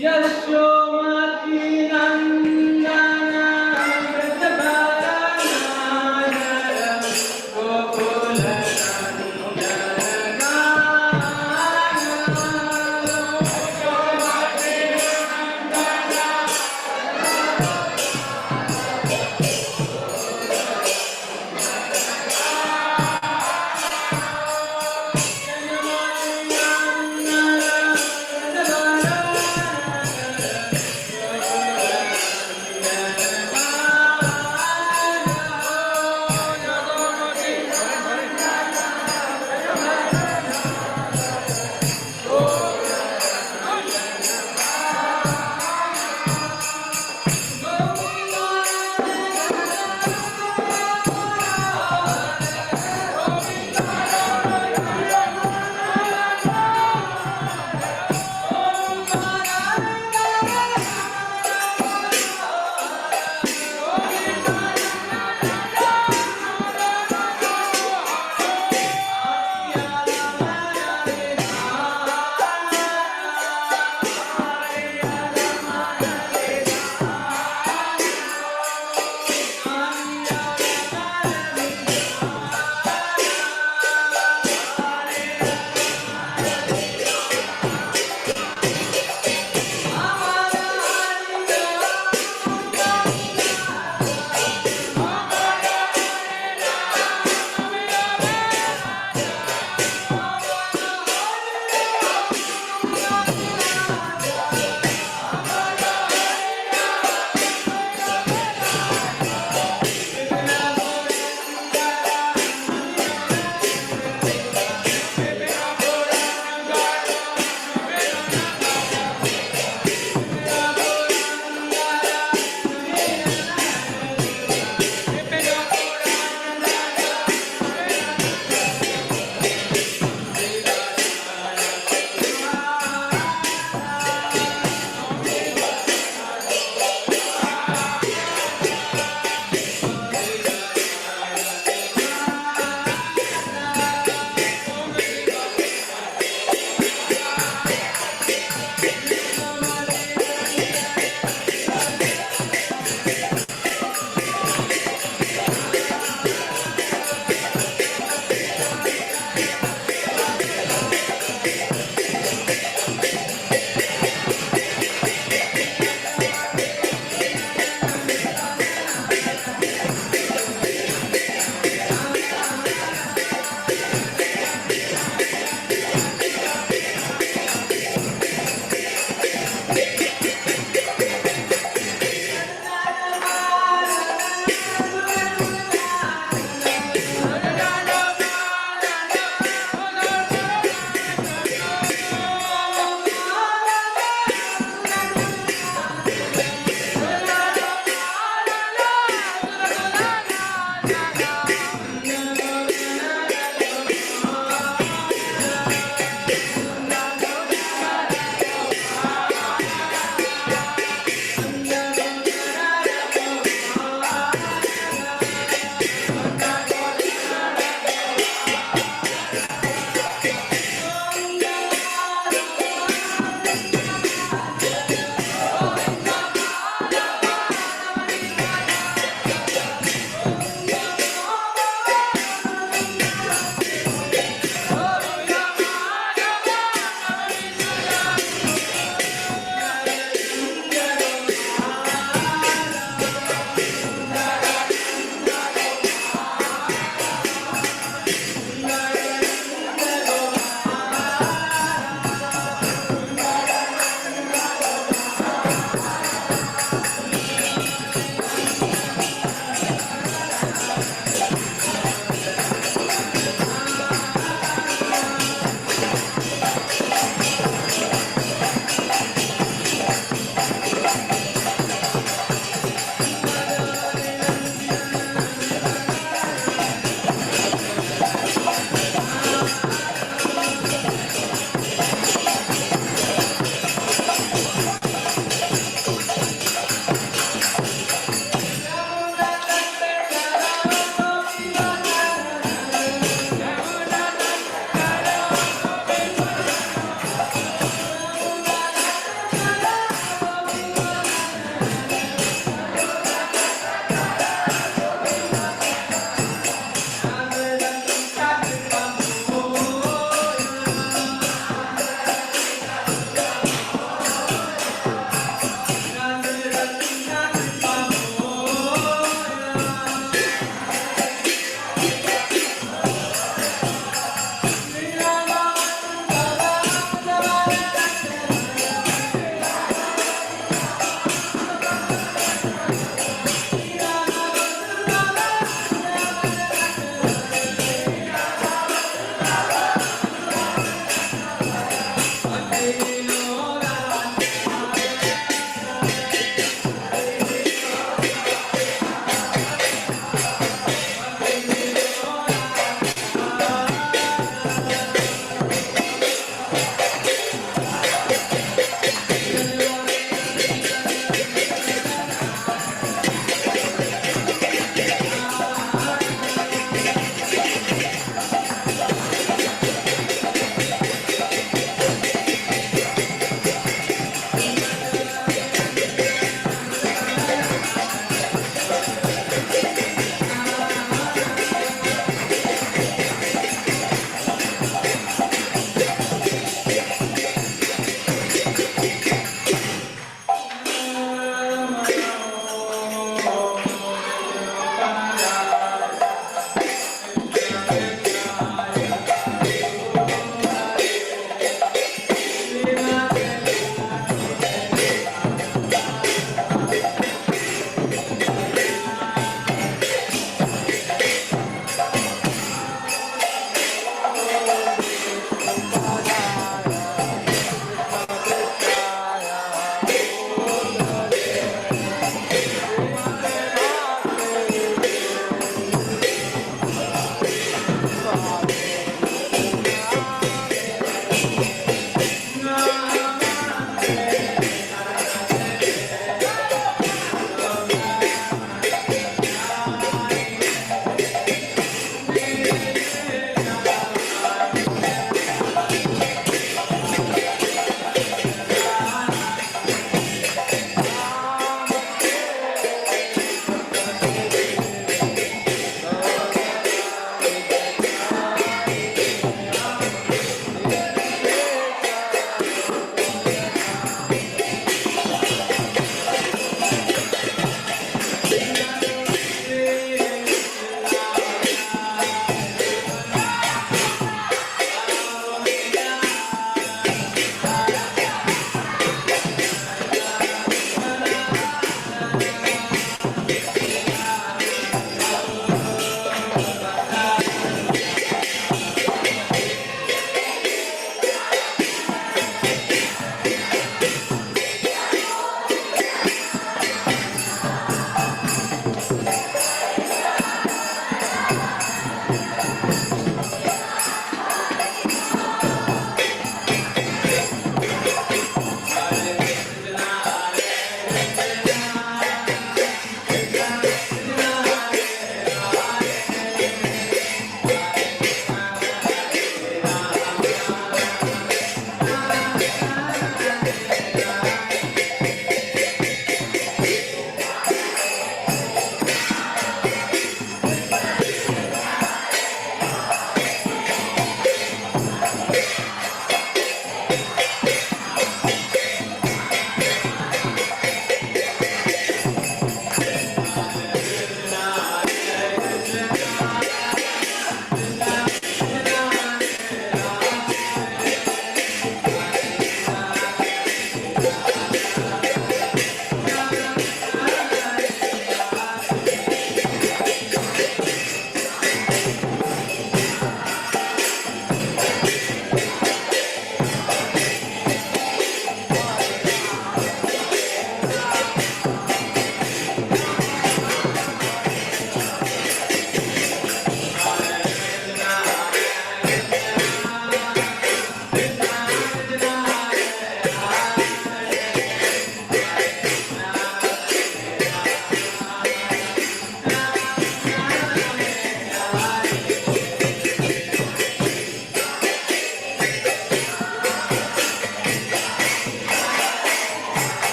यशोमती नंदन व्रजभरनायक गोकुल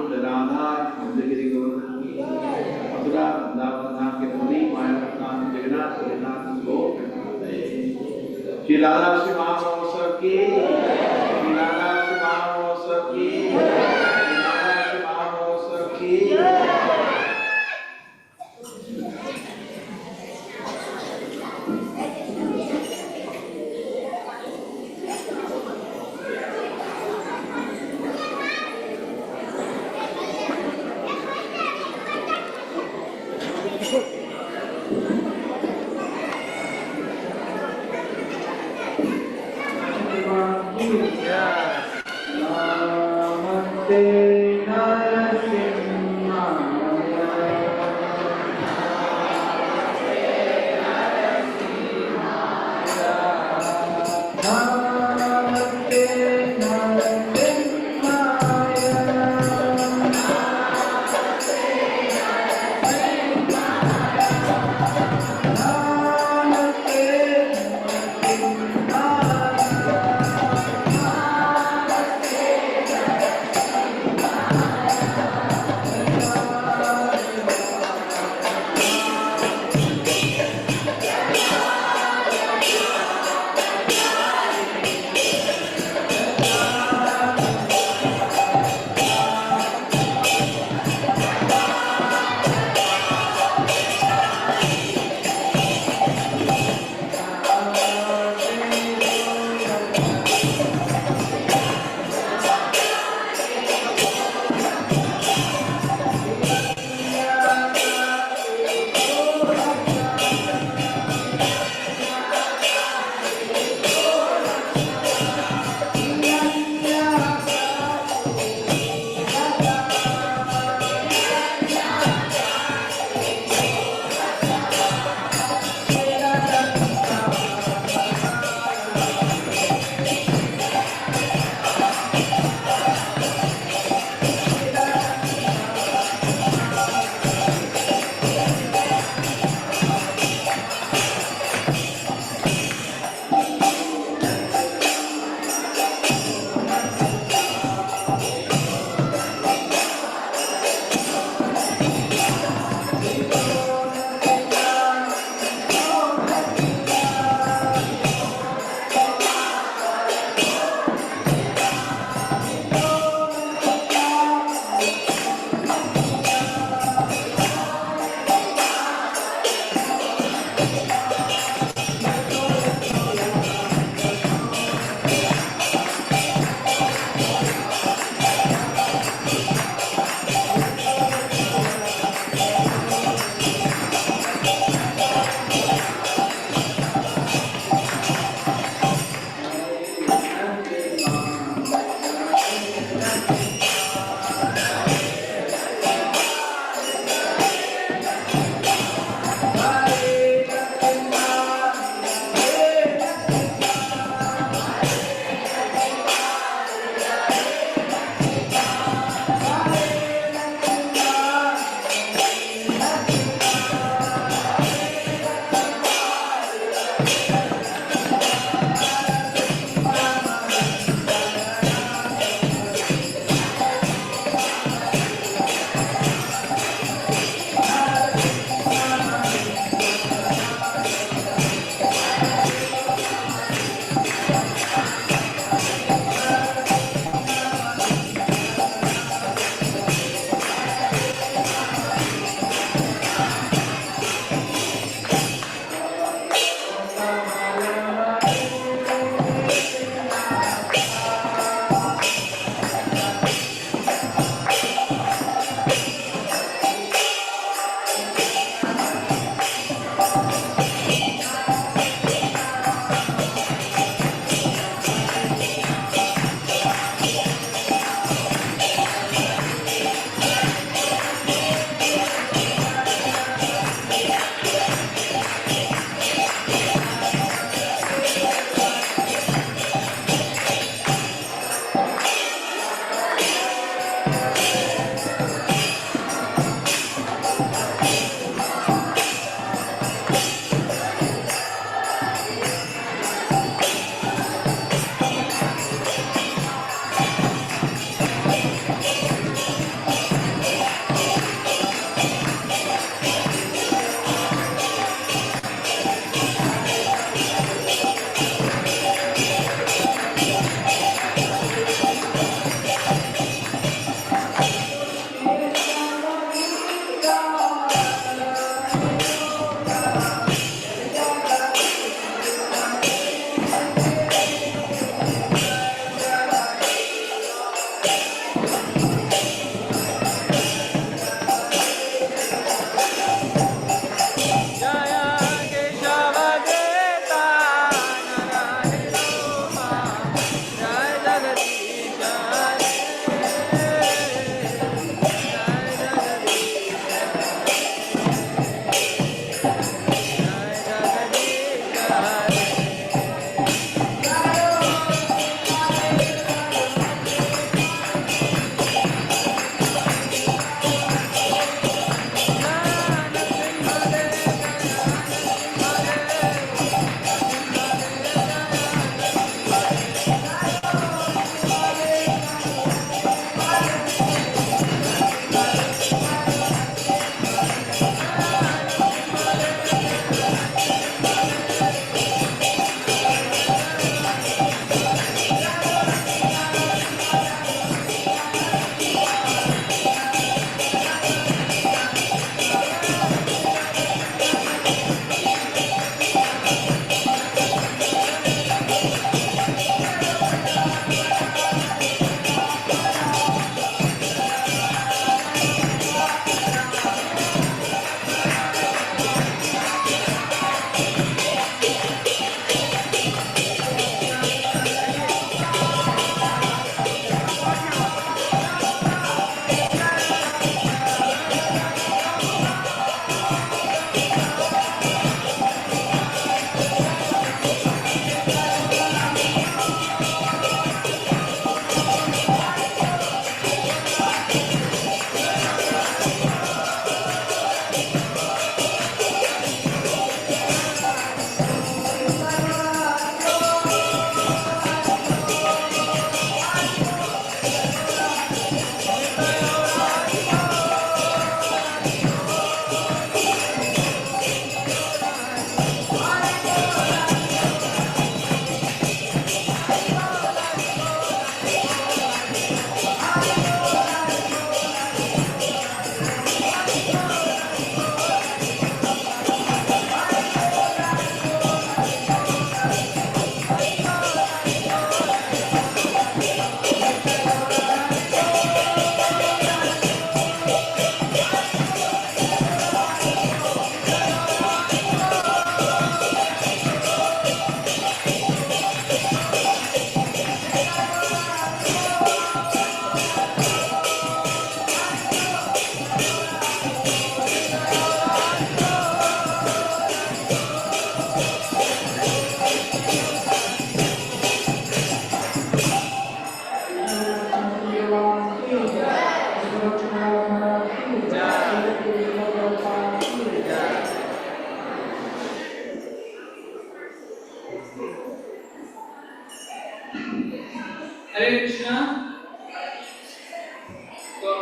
कुंड राधा गिरी गोवर्धन की मथुरा वृंदावन धाम के मुनि मायावतान जगन्नाथ जगन्नाथ गोप श्री राधा श्री महामहोत्सव की श्री राधा श्री महामहोत्सव की श्री राधा श्री महामहोत्सव की Yes.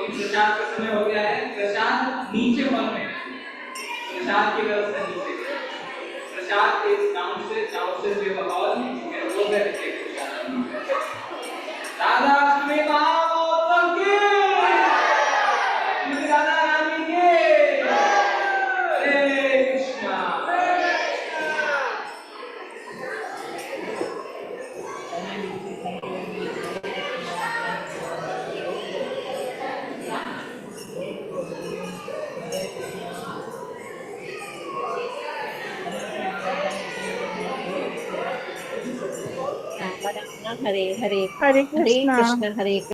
अभी प्रसाद का समय हो गया है। प्रसाद नीचे हॉल में, प्रसाद की व्यवस्था नीचे, prasad is downstairs way hall, you can go there and take prasad. Radha Ashtami महामहोत्सव की, श्री राधा रानी की, हरे कृष्णा। हरे हरे हरे कृष्णा। हरे कृष्ण हरे